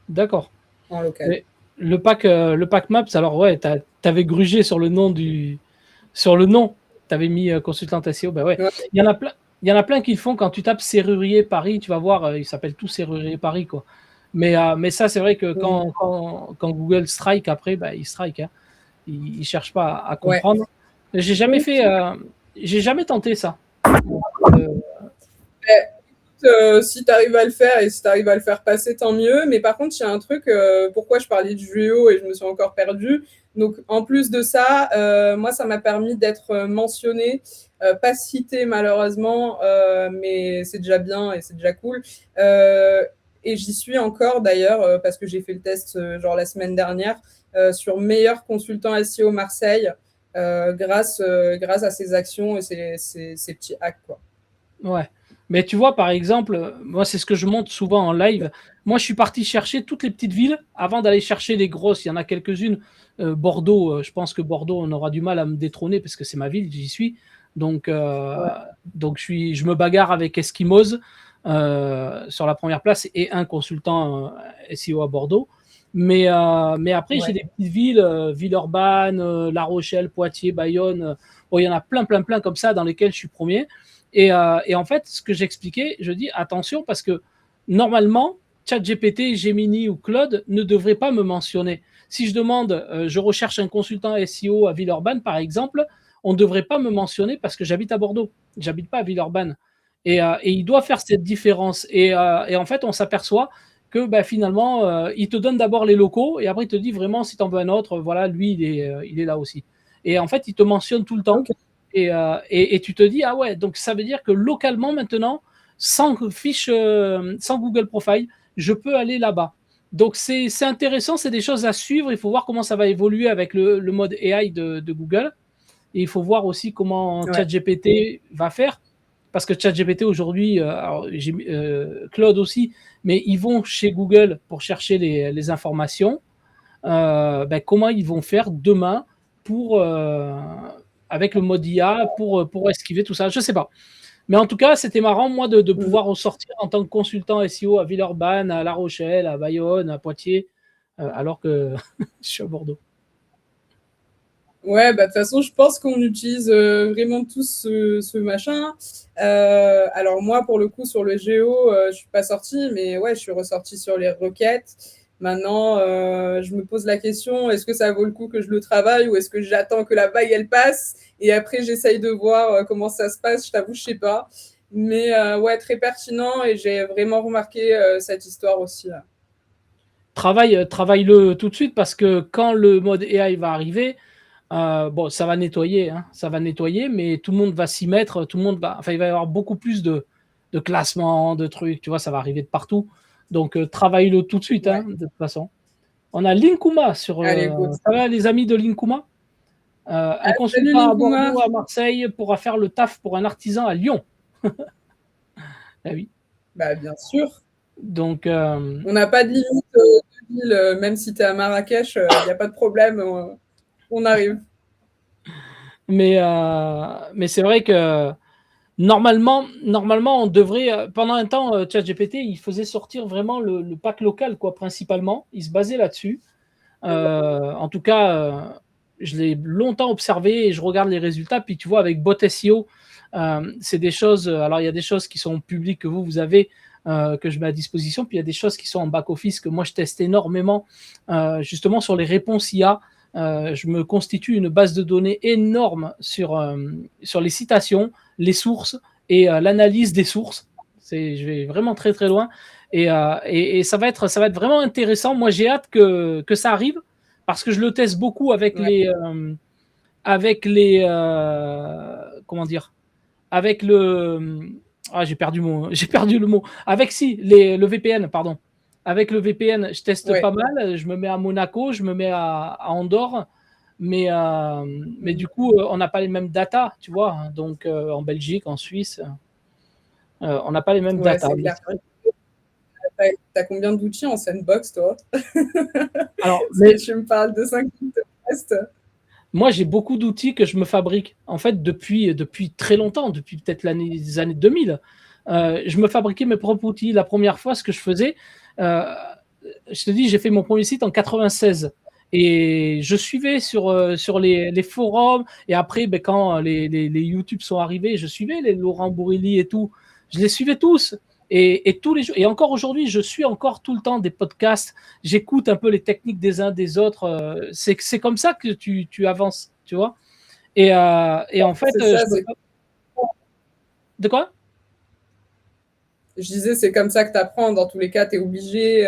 D'accord. En local. Mais le pack Maps, alors ouais, t'avais grugé sur le nom sur le nom. T'avais mis consultant SEO, ben ouais. Il y en a plein qui le font. Quand tu tapes Serrurier Paris, tu vas voir, ils s'appellent tous Serrurier Paris, quoi. Mais ça, c'est vrai que quand Google strike après, il strike. Hein. Il cherche pas à comprendre. Ouais. J'ai jamais tenté ça. Si tu arrives à le faire et si tu arrives à le faire passer, tant mieux. Mais par contre, il y a un truc, pourquoi je parlais du géo et je me suis encore perdue. Donc, en plus de ça, moi, ça m'a permis d'être mentionnée, pas citée malheureusement, mais c'est déjà bien et c'est déjà cool. Et j'y suis encore d'ailleurs, parce que j'ai fait le test genre la semaine dernière, sur meilleur consultant SEO Marseille, grâce à ces actions et ces petits hacks, quoi. Ouais. Mais tu vois, par exemple, moi, c'est ce que je montre souvent en live. Moi, je suis parti chercher toutes les petites villes avant d'aller chercher les grosses. Il y en a quelques-unes. Bordeaux, je pense que Bordeaux, on aura du mal à me détrôner parce que c'est ma ville, j'y suis. Donc je me bagarre avec Eskimos sur la première place et un consultant SEO à Bordeaux. Mais après, j'ai des petites villes, Villeurbanne, La Rochelle, Poitiers, Bayonne. Il y en a plein comme ça dans lesquelles je suis premier. Et en fait, ce que j'expliquais, je dis attention parce que normalement, ChatGPT, Gemini ou Claude ne devraient pas me mentionner. Si je demande, je recherche un consultant SEO à Villeurbanne, par exemple, on ne devrait pas me mentionner parce que j'habite à Bordeaux. J'habite pas à Villeurbanne. Et il doit faire cette différence. Et en fait, on s'aperçoit que finalement, il te donne d'abord les locaux et après, il te dit vraiment, si tu en veux un autre, voilà, lui, il est là aussi. Et en fait, il te mentionne tout le temps. Okay. Et tu te dis, ah ouais, donc ça veut dire que localement maintenant, sans fiche, sans Google Profile, je peux aller là-bas. Donc c'est intéressant, c'est des choses à suivre. Il faut voir comment ça va évoluer avec le mode AI de Google. Et il faut voir aussi comment ChatGPT va faire. Parce que ChatGPT aujourd'hui, Claude aussi, mais ils vont chez Google pour chercher les informations. Comment ils vont faire demain pour... avec le mode IA pour esquiver tout ça. Je ne sais pas. Mais en tout cas, c'était marrant, moi, de pouvoir ressortir en tant que consultant SEO à Villeurbanne, à La Rochelle, à Bayonne, à Poitiers, alors que je suis à Bordeaux. Ouais, de toute façon, je pense qu'on utilise vraiment tous ce machin. Alors moi, pour le coup, sur le géo, je ne suis pas sortie, mais ouais, je suis ressortie sur les requêtes. Maintenant, je me pose la question, est-ce que ça vaut le coup que je le travaille ou est-ce que j'attends que la vague, elle passe et après, j'essaye de voir comment ça se passe. Je t'avoue, je ne sais pas. Mais ouais, très pertinent et j'ai vraiment remarqué cette histoire aussi. Là. Travaille-le tout de suite parce que quand le mode AI va arriver, ça va nettoyer, hein, ça va nettoyer, mais tout le monde va s'y mettre, il va y avoir beaucoup plus de classements, de trucs, tu vois, ça va arriver de partout. Donc, travaille-le tout de suite, hein, de toute façon. On a Linkuma sur... ça va, les amis de Linkuma un consultant à Bordeaux, à Marseille, pourra faire le taf pour un artisan à Lyon. Ah oui. Bien sûr. Donc, on n'a pas de limite de ville, même si tu es à Marrakech, il n'y a pas de problème, on arrive. Mais c'est vrai que normalement, on devrait, pendant un temps, ChatGPT, il faisait sortir vraiment le pack local, quoi, principalement. Il se basait là-dessus. En tout cas, je l'ai longtemps observé et je regarde les résultats. Puis tu vois, avec Bot SEO, c'est des choses. Alors, il y a des choses qui sont publiques que vous avez, que je mets à disposition. Puis il y a des choses qui sont en back-office que moi, je teste énormément, justement sur les réponses IA. Je me constitue une base de données énorme sur les citations, les sources et l'analyse des sources. Je vais vraiment très très loin. Et ça va être vraiment intéressant. Moi, j'ai hâte que ça arrive parce que je le teste beaucoup Ouais. comment dire, avec le, j'ai perdu le mot. Avec le VPN, pardon. Avec le VPN, je teste Ouais. pas mal. Je me mets à Monaco, je me mets à Andorre, mais du coup, on n'a pas les mêmes datas, tu vois. Donc, en Belgique, en Suisse, on n'a pas les mêmes Ouais, datas. c'est clair. T'as combien d'outils en sandbox, toi? Alors, Parce que mais tu me parles de 5 minutes de test. moi, j'ai beaucoup d'outils que je me fabrique. En fait, depuis très longtemps, depuis peut-être les années 2000, je me fabriquais mes propres outils. La première fois, ce que je faisais, euh, je te dis, j'ai fait mon premier site en 96. Et je suivais sur les forums. Et après, ben, quand les YouTube sont arrivés, je suivais les Laurent Bourrili et tout. Je les suivais tous. Et tous les jours, et encore aujourd'hui, je suis encore tout le temps des podcasts. J'écoute un peu les techniques des uns des autres. C'est comme ça que tu avances, tu vois. Et en fait, C'est ça, de quoi? je disais, c'est comme ça que tu apprends. Dans tous les cas, tu es obligé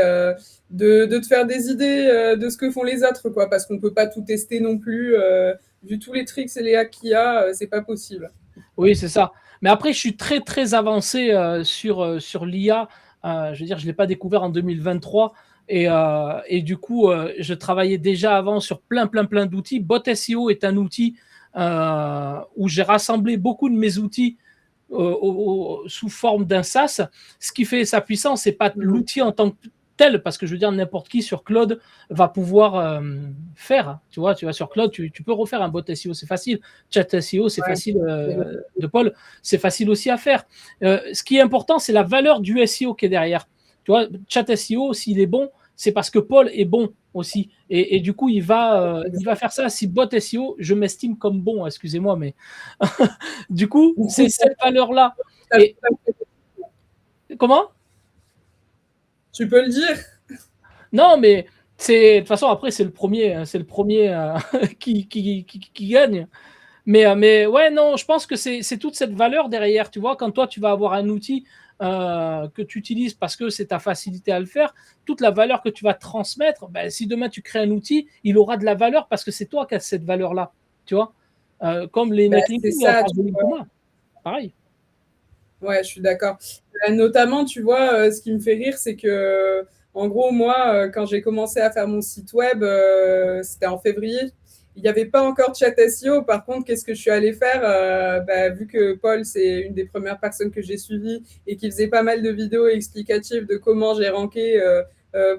de te faire des idées de ce que font les autres, quoi, parce qu'on ne peut pas tout tester non plus. Vu tous les tricks et les hacks qu'il y a, c'est pas possible. Oui, c'est ça. Mais après, je suis très, très avancé sur l'IA. Je veux dire, je ne l'ai pas découvert en 2023. Et du coup, je travaillais déjà avant sur plein, plein, plein d'outils. Bot SEO est un outil où j'ai rassemblé beaucoup de mes outils sous forme d'un SaaS. Ce qui fait sa puissance, c'est pas l'outil en tant que tel, parce que je veux dire, n'importe qui sur Claude va pouvoir faire. Tu vois, tu vas sur Claude, tu peux refaire un bot SEO, c'est facile. Chat SEO, c'est Ouais. facile de Paul, c'est facile aussi à faire. Ce qui est important, c'est la valeur du SEO qui est derrière. Tu vois, Chat SEO, s'il est bon, c'est parce que Paul est bon aussi. Et du coup, il va faire ça. Si bot SEO, je m'estime comme bon, excusez-moi, mais du coup, c'est cette valeur-là. Et comment? Tu peux le dire. Non, mais de toute façon, après, c'est le premier qui gagne. Mais ouais, non, je pense que c'est toute cette valeur derrière. Tu vois, quand toi, tu vas avoir un outil que tu utilises parce que c'est ta facilité à le faire, toute la valeur que tu vas transmettre, ben, si demain tu crées un outil, il aura de la valeur parce que c'est toi qui as cette valeur-là. Tu vois, comme les Bah, c'est netlinking, ça. pareil. Ouais, je suis d'accord. Notamment, tu vois, ce qui me fait rire, c'est que, en gros, moi, quand j'ai commencé à faire mon site web, c'était en février. Il n'y avait pas encore Chat SEO. Par contre, qu'est-ce que je suis allée faire bah, vu que Paul, c'est une des premières personnes que j'ai suivies et qui faisait pas mal de vidéos explicatives de comment j'ai ranké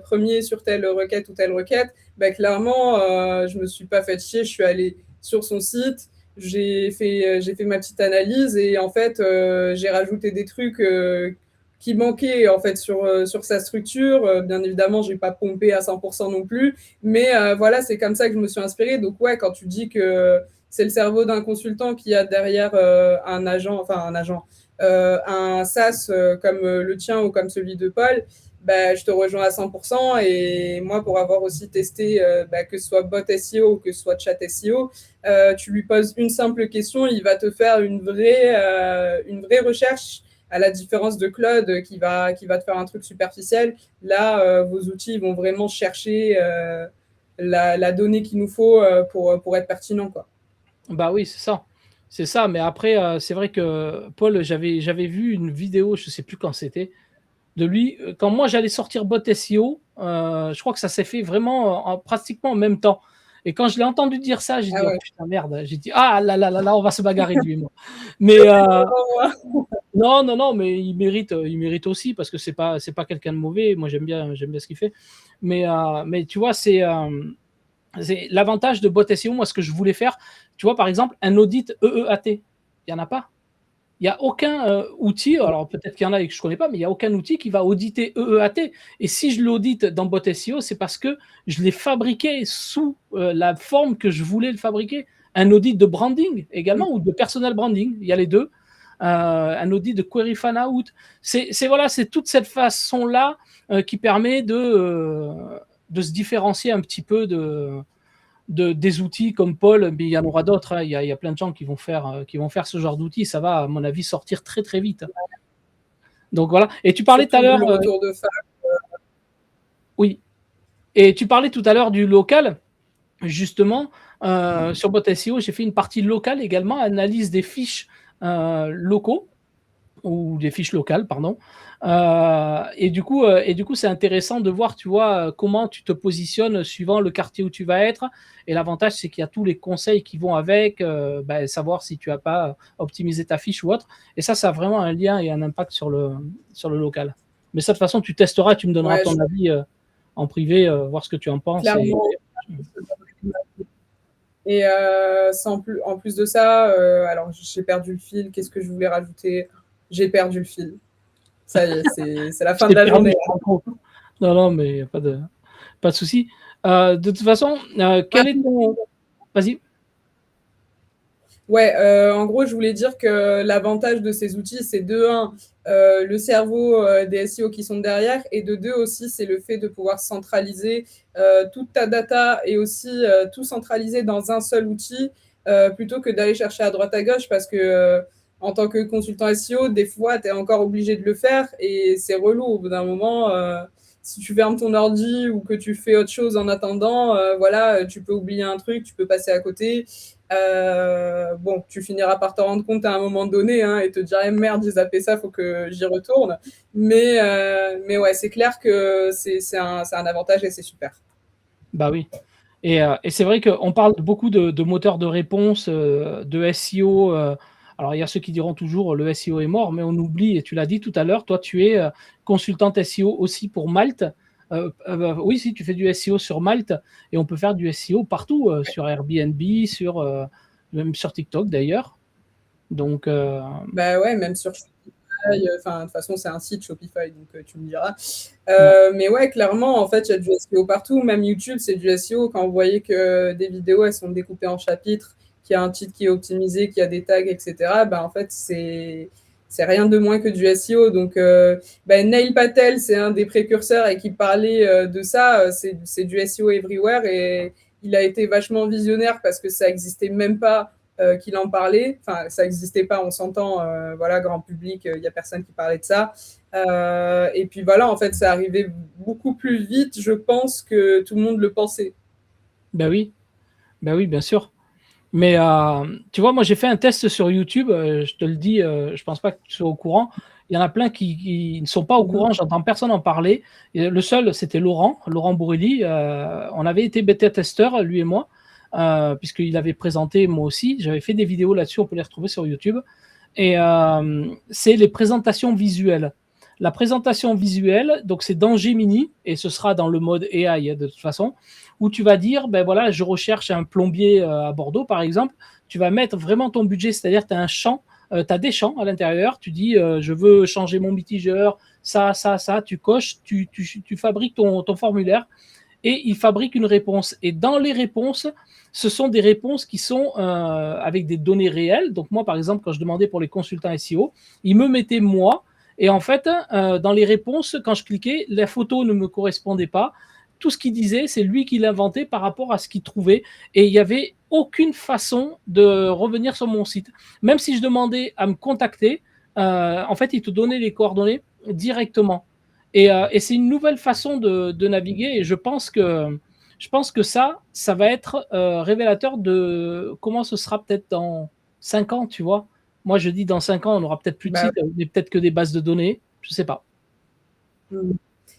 premier sur telle requête ou telle requête, bah, clairement, je me suis pas fait chier. Je suis allée sur son site, j'ai fait ma petite analyse et en fait, j'ai rajouté des trucs qui manquaient en fait sur sa structure. Bien évidemment, j'ai pas pompé à 100% non plus, mais voilà, c'est comme ça que je me suis inspirée. Donc ouais, quand tu dis que c'est le cerveau d'un consultant qui a derrière un SaaS comme le tien ou comme celui de Paul, bah, je te rejoins à 100%. Et moi, pour avoir aussi testé bah, que ce soit bot SEO ou que ce soit chat SEO, tu lui poses une simple question, il va te faire une vraie recherche, à la différence de Claude qui va te faire un truc superficiel. Là, vos outils vont vraiment chercher la donnée qu'il nous faut pour être pertinent, quoi. Bah oui, c'est ça. C'est ça, mais après, c'est vrai que Paul, j'avais vu une vidéo, je sais plus quand c'était, de lui. Quand moi j'allais sortir bot SEO, je crois que ça s'est fait vraiment pratiquement en même temps. Et quand je l'ai entendu dire ça, j'ai Ah dit, oh ouais. putain, merde. J'ai dit, ah là là là là, on va se bagarrer lui et moi. Mais non, non, non, mais il mérite aussi parce que c'est pas quelqu'un de mauvais. Moi, j'aime bien ce qu'il fait. Mais tu vois, c'est l'avantage de bot SEO. Moi, ce que je voulais faire, tu vois, par exemple, un audit EEAT, il n'y en a pas. Il n'y a aucun outil, alors peut-être qu'il y en a et que je ne connais pas, mais il n'y a aucun outil qui va auditer EEAT. Et si je l'audite dans Bot SEO, c'est parce que je l'ai fabriqué sous la forme que je voulais le fabriquer. Un audit de branding également, ou de personal branding, il y a les deux. Un audit de query fan out. Voilà, c'est toute cette façon-là qui permet de se différencier un petit peu des outils comme Paul, mais il y en aura d'autres. Hein. Il y a plein de gens qui vont faire ce genre d'outils. Ça va, à mon avis, sortir très très vite. Donc voilà. Et tu parlais tout à Surtout l'heure, le retour de phare. oui. Et tu parlais tout à l'heure du local. Justement, sur Bot SEO, j'ai fait une partie locale également, analyse des fiches locaux ou des fiches locales, pardon. Et du coup, c'est intéressant de voir, tu vois, comment tu te positionnes suivant le quartier où tu vas être. Et l'avantage, c'est qu'il y a tous les conseils qui vont avec, savoir si tu n'as pas optimisé ta fiche ou autre. Et ça a vraiment un lien et un impact sur le local. Mais ça, de toute façon, tu testeras, tu me donneras Ouais, ton avis en privé, voir ce que tu en penses. clairement. Et en plus de ça, alors j'ai perdu le fil. Qu'est-ce que je voulais rajouter? J'ai perdu le fil. Ça y est, c'est la Je fin t'ai de la perdu, journée. je me rends compte. Non, non, mais il n'y a pas de souci. De toute façon, quel est ton. Vas-y. Ouais, en gros, je voulais dire que l'avantage de ces outils, c'est de un, le cerveau des SEO qui sont derrière, et de deux aussi, c'est le fait de pouvoir centraliser toute ta data et aussi tout centraliser dans un seul outil plutôt que d'aller chercher à droite à gauche parce que en tant que consultant SEO, des fois, tu es encore obligé de le faire et c'est relou au bout d'un moment. Si tu fermes ton ordi ou que tu fais autre chose en attendant, voilà, tu peux oublier un truc, tu peux passer à côté. Bon, tu finiras par te rendre compte à un moment donné et te dire merde, j'ai zappé ça, faut que j'y retourne. Mais ouais, c'est clair que c'est un avantage et c'est super. Bah oui. Et c'est vrai qu'on parle beaucoup de moteurs de réponse, de SEO. Alors, il y a ceux qui diront toujours le SEO est mort, mais on oublie, et tu l'as dit tout à l'heure, toi, tu es consultante SEO aussi pour Malte. Oui, si, tu fais du SEO sur Malte, et on peut faire du SEO partout, sur Airbnb, même sur TikTok d'ailleurs. Donc, Bah ouais, même sur Shopify, enfin, de toute façon, c'est un site Shopify, donc tu me diras. ouais. Mais ouais, clairement, en fait, il y a du SEO partout. Même YouTube, c'est du SEO. Quand vous voyez que des vidéos, elles sont découpées en chapitres, qu'il y a un titre qui est optimisé, qu'il y a des tags, etc., bah, en fait, c'est rien de moins que du SEO. Donc, Neil Patel, c'est un des précurseurs et qui parlait de ça. C'est du SEO everywhere et il a été vachement visionnaire parce que ça existait même pas qu'il en parlait. Enfin, ça n'existait pas, on s'entend, voilà, grand public, il n'y a personne qui parlait de ça. Et puis voilà, en fait, ça arrivait beaucoup plus vite, je pense, que tout le monde le pensait. Ben oui, ben oui, bien sûr. Mais tu vois, moi j'ai fait un test sur YouTube, je te le dis, je pense pas que tu sois au courant. Il y en a plein qui ne sont pas au courant, j'entends personne en parler. Et le seul, c'était Laurent Bourrelli. On avait été bêta-testeur, lui et moi, puisqu'il avait présenté, moi aussi. J'avais fait des vidéos là-dessus, on peut les retrouver sur YouTube. Et c'est les présentations visuelles. La présentation visuelle, donc c'est dans Gemini, et ce sera dans le mode AI de toute façon, où tu vas dire, ben voilà, je recherche un plombier à Bordeaux, par exemple. Tu vas mettre vraiment ton budget, c'est-à-dire tu as un champ, tu as des champs à l'intérieur, tu dis, je veux changer mon mitigeur, ça, tu coches, tu fabriques ton formulaire, et il fabrique une réponse. Et dans les réponses, ce sont des réponses qui sont avec des données réelles. Donc moi, par exemple, quand je demandais pour les consultants SEO, il me mettait moi. Et en fait, dans les réponses, quand je cliquais, la photo ne me correspondait pas. Tout ce qu'il disait, c'est lui qui l'inventait par rapport à ce qu'il trouvait. Et il n'y avait aucune façon de revenir sur mon site. Même si je demandais à me contacter, en fait, il te donnait les coordonnées directement. Et c'est une nouvelle façon de naviguer. Et je pense que ça va être révélateur de comment ce sera peut-être dans 5 ans, tu vois. Moi, je dis dans 5 ans, on aura peut-être plus de Bah, sites, mais peut-être que des bases de données. Je sais pas.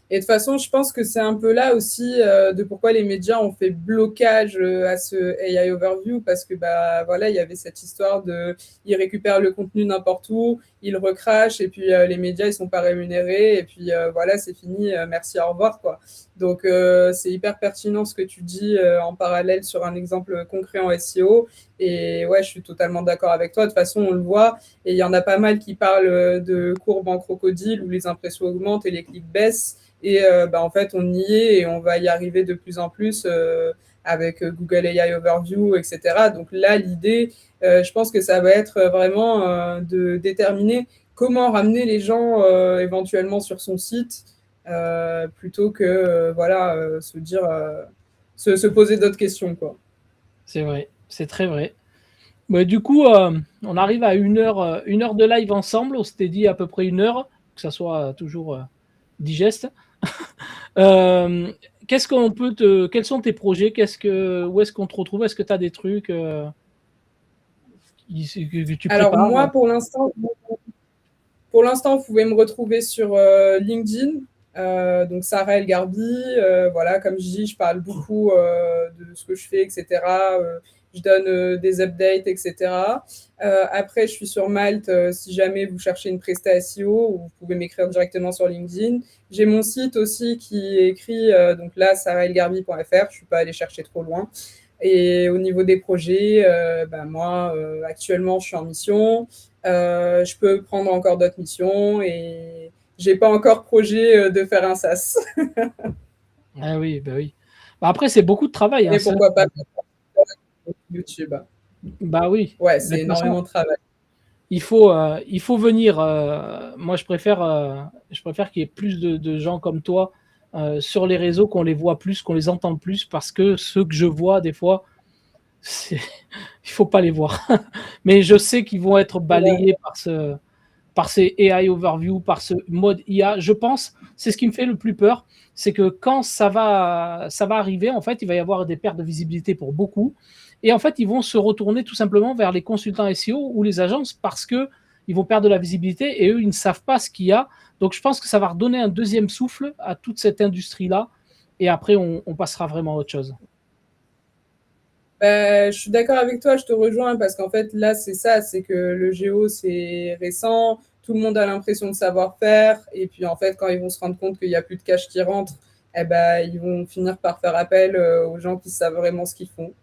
Et de toute façon, je pense que c'est un peu là aussi de pourquoi les médias ont fait blocage à ce AI Overview, parce que bah voilà, il y avait cette histoire de, ils récupèrent le contenu n'importe où, ils recrachent, et puis les médias ils sont pas rémunérés, et puis voilà, c'est fini, merci, au revoir quoi. Donc c'est hyper pertinent ce que tu dis en parallèle sur un exemple concret en SEO, et ouais, je suis totalement d'accord avec toi. De toute façon, on le voit, et il y en a pas mal qui parlent de courbes en crocodile où les impressions augmentent et les clics baissent. Et en fait, on y est et on va y arriver de plus en plus avec Google AI Overview, etc. Donc là, l'idée, je pense que ça va être vraiment de déterminer comment ramener les gens éventuellement sur son site plutôt que voilà, se dire, se poser d'autres questions, quoi. C'est vrai, c'est très vrai. Ouais, du coup, on arrive à une heure de live ensemble. On s'était dit à peu près 1 heure. que ça soit toujours digeste. Euh, Qu'est-ce qu'on peut quels sont tes projets? Où est-ce qu'on te retrouve? Est-ce que tu as des trucs que tu Alors prépares? moi, pour l'instant, vous pouvez me retrouver sur LinkedIn. Donc Sarah El Garbi, voilà, comme je dis, je parle beaucoup de ce que je fais, etc. Je donne des updates, etc. Après, je suis sur Malte. Si jamais vous cherchez une presta SEO, vous pouvez m'écrire directement sur LinkedIn. J'ai mon site aussi qui est écrit, donc là, sarahelgarbi.fr. Je ne suis pas allée chercher trop loin. Et au niveau des projets, moi, actuellement, je suis en mission. Je peux prendre encore d'autres missions et j'ai pas encore projet de faire un SaaS. Ah oui, bah oui. Bah après, c'est beaucoup de travail, hein, Et ça. pourquoi pas YouTube. Bah oui. Ouais, De c'est toute façon, énormément de travail. il faut venir. Moi, je préfère qu'il y ait plus de gens comme toi sur les réseaux, qu'on les voit plus, qu'on les entende plus, parce que ceux que je vois, des fois, il faut pas les voir. Mais je sais qu'ils vont être Ouais. balayés par ces AI overview, par ce mode IA. Je pense, c'est ce qui me fait le plus peur, c'est que quand ça va arriver, en fait, il va y avoir des pertes de visibilité pour beaucoup. Et en fait, ils vont se retourner tout simplement vers les consultants SEO ou les agences parce que ils vont perdre de la visibilité et eux, ils ne savent pas ce qu'il y a. Donc, je pense que ça va redonner un deuxième souffle à toute cette industrie-là. Et après, on passera vraiment à autre chose. Je suis d'accord avec toi, je te rejoins parce qu'en fait, là, c'est ça, c'est que le géo, c'est récent, tout le monde a l'impression de savoir faire, et puis en fait, quand ils vont se rendre compte qu'il n'y a plus de cash qui rentre, eh ben, ils vont finir par faire appel aux gens qui savent vraiment ce qu'ils font.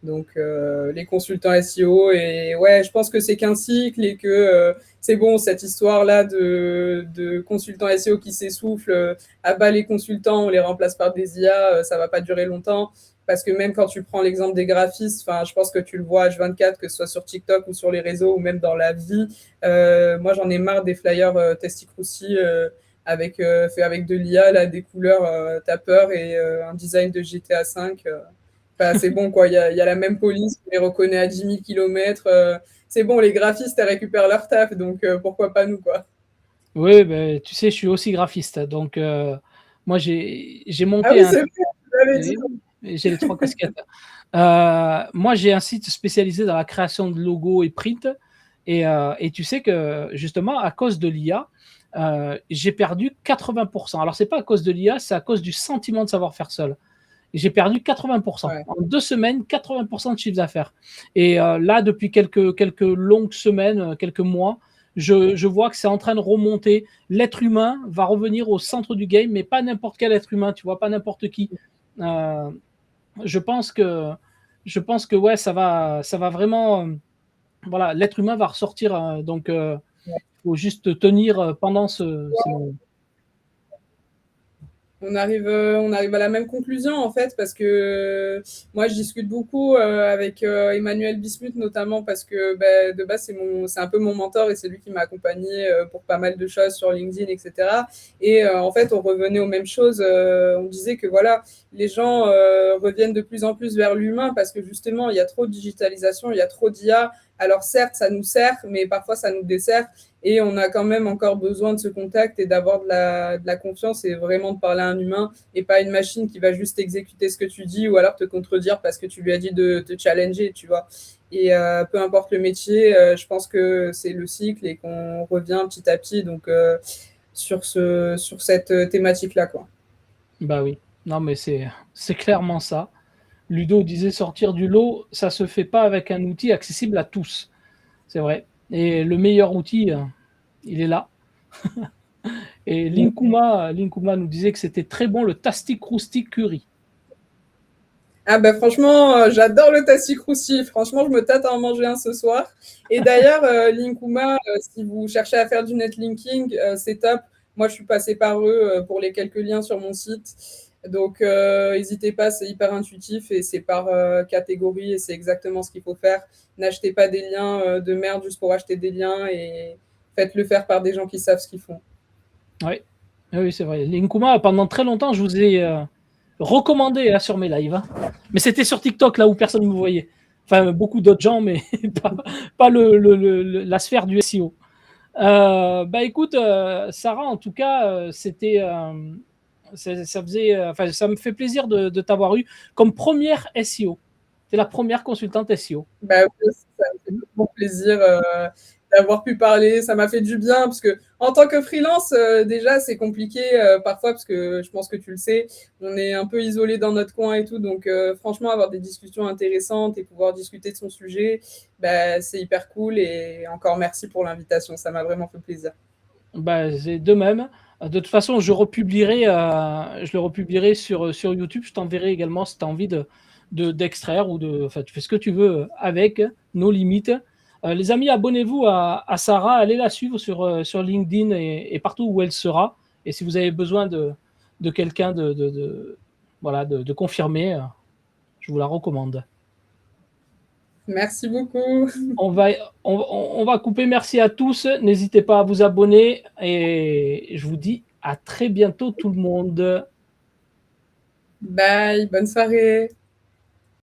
Donc, les consultants SEO, et ouais, je pense que c'est qu'un cycle et que c'est bon, cette histoire-là de consultants SEO qui s'essoufflent, à bas les consultants, on les remplace par des IA, ça va pas durer longtemps. Parce que même quand tu prends l'exemple des graphistes, je pense que tu le vois H24, que ce soit sur TikTok ou sur les réseaux ou même dans la vie. Moi, j'en ai marre des flyers Testicroussi fait avec de l'IA, là, des couleurs, t'as peur, et un design de GTA 5. Enfin, c'est bon, quoi. Il y a la même police qui les reconnaît à 10 000 km. C'est bon, les graphistes, elles récupèrent leur taf, donc pourquoi pas nous, quoi. Oui, ben, tu sais, je suis aussi graphiste. Donc, moi, j'ai Ah monté oui, un c'est vrai, tu l'avais dit. Oui, j'ai les trois casquettes. Moi, j'ai un site spécialisé dans la création de logos et print. Et tu sais que justement, à cause de l'IA, j'ai perdu 80%. Alors, c'est pas à cause de l'IA, c'est à cause du sentiment de savoir faire seul. J'ai perdu 80%. Ouais. En 2 semaines, 80% de chiffre d'affaires. Et là, depuis quelques longues semaines, quelques mois, je vois que c'est en train de remonter. L'être humain va revenir au centre du game, mais pas n'importe quel être humain, tu vois, pas n'importe qui. Euh, je pense que, ouais, ça va vraiment. Voilà, l'être humain va ressortir. Donc, il faut juste tenir pendant ces moments. On arrive à la même conclusion en fait parce que moi je discute beaucoup avec Emmanuel Bismuth notamment parce que de base c'est un peu mon mentor et c'est lui qui m'a accompagné pour pas mal de choses sur LinkedIn, etc. Et en fait on revenait aux mêmes choses. On disait que voilà, les gens reviennent de plus en plus vers l'humain parce que justement il y a trop de digitalisation, il y a trop d'IA. Alors certes ça nous sert mais parfois ça nous dessert. Et on a quand même encore besoin de ce contact et d'avoir de la confiance et vraiment de parler à un humain et pas une machine qui va juste exécuter ce que tu dis ou alors te contredire parce que tu lui as dit de te challenger, tu vois. Et peu importe le métier, je pense que c'est le cycle et qu'on revient petit à petit donc, sur cette thématique-là, quoi. Bah oui, non, mais c'est clairement ça. Ludo disait sortir du lot, ça se fait pas avec un outil accessible à tous. C'est vrai. Et le meilleur outil, il est là. Et Linkuma nous disait que c'était très bon le Tasty Krusty Curry. Ah bah franchement, j'adore le tassi croussi. Franchement, je me tâte à en manger un ce soir. Et d'ailleurs, Linkuma, si vous cherchez à faire du netlinking, c'est top. Moi, je suis passée par eux pour les quelques liens sur mon site. Donc, n'hésitez pas, c'est hyper intuitif et c'est par catégorie et c'est exactement ce qu'il faut faire. N'achetez pas des liens de merde juste pour acheter des liens et faites-le faire par des gens qui savent ce qu'ils font. Oui, oui, c'est vrai. Linkuma, pendant très longtemps, je vous ai recommandé là, sur mes lives. Hein. Mais c'était sur TikTok, là où personne ne me voyait. Enfin, beaucoup d'autres gens, mais pas la sphère du SEO. Bah écoute, Sarah, en tout cas, enfin, ça me fait plaisir de t'avoir eu comme première SEO. Tu es la première consultante SEO. Bah, oui, ça me fait vraiment plaisir, d'avoir pu parler. Ça m'a fait du bien parce que en tant que freelance, déjà, c'est compliqué, parfois parce que je pense que tu le sais, on est un peu isolé dans notre coin et tout donc franchement, avoir des discussions intéressantes et pouvoir discuter de son sujet, bah, c'est hyper cool et encore merci pour l'invitation. Ça m'a vraiment fait plaisir. Bah, c'est de même. De toute façon, je le republierai sur YouTube. Je t'enverrai également si tu as envie d'extraire ou enfin, tu fais ce que tu veux avec nos limites. Les amis, abonnez-vous à Sarah, allez la suivre sur LinkedIn et partout où elle sera. Et si vous avez besoin de quelqu'un voilà, de confirmer, je vous la recommande. Merci beaucoup. On va, on va couper. Merci à tous. N'hésitez pas à vous abonner et je vous dis à très bientôt tout le monde. Bye, bonne soirée.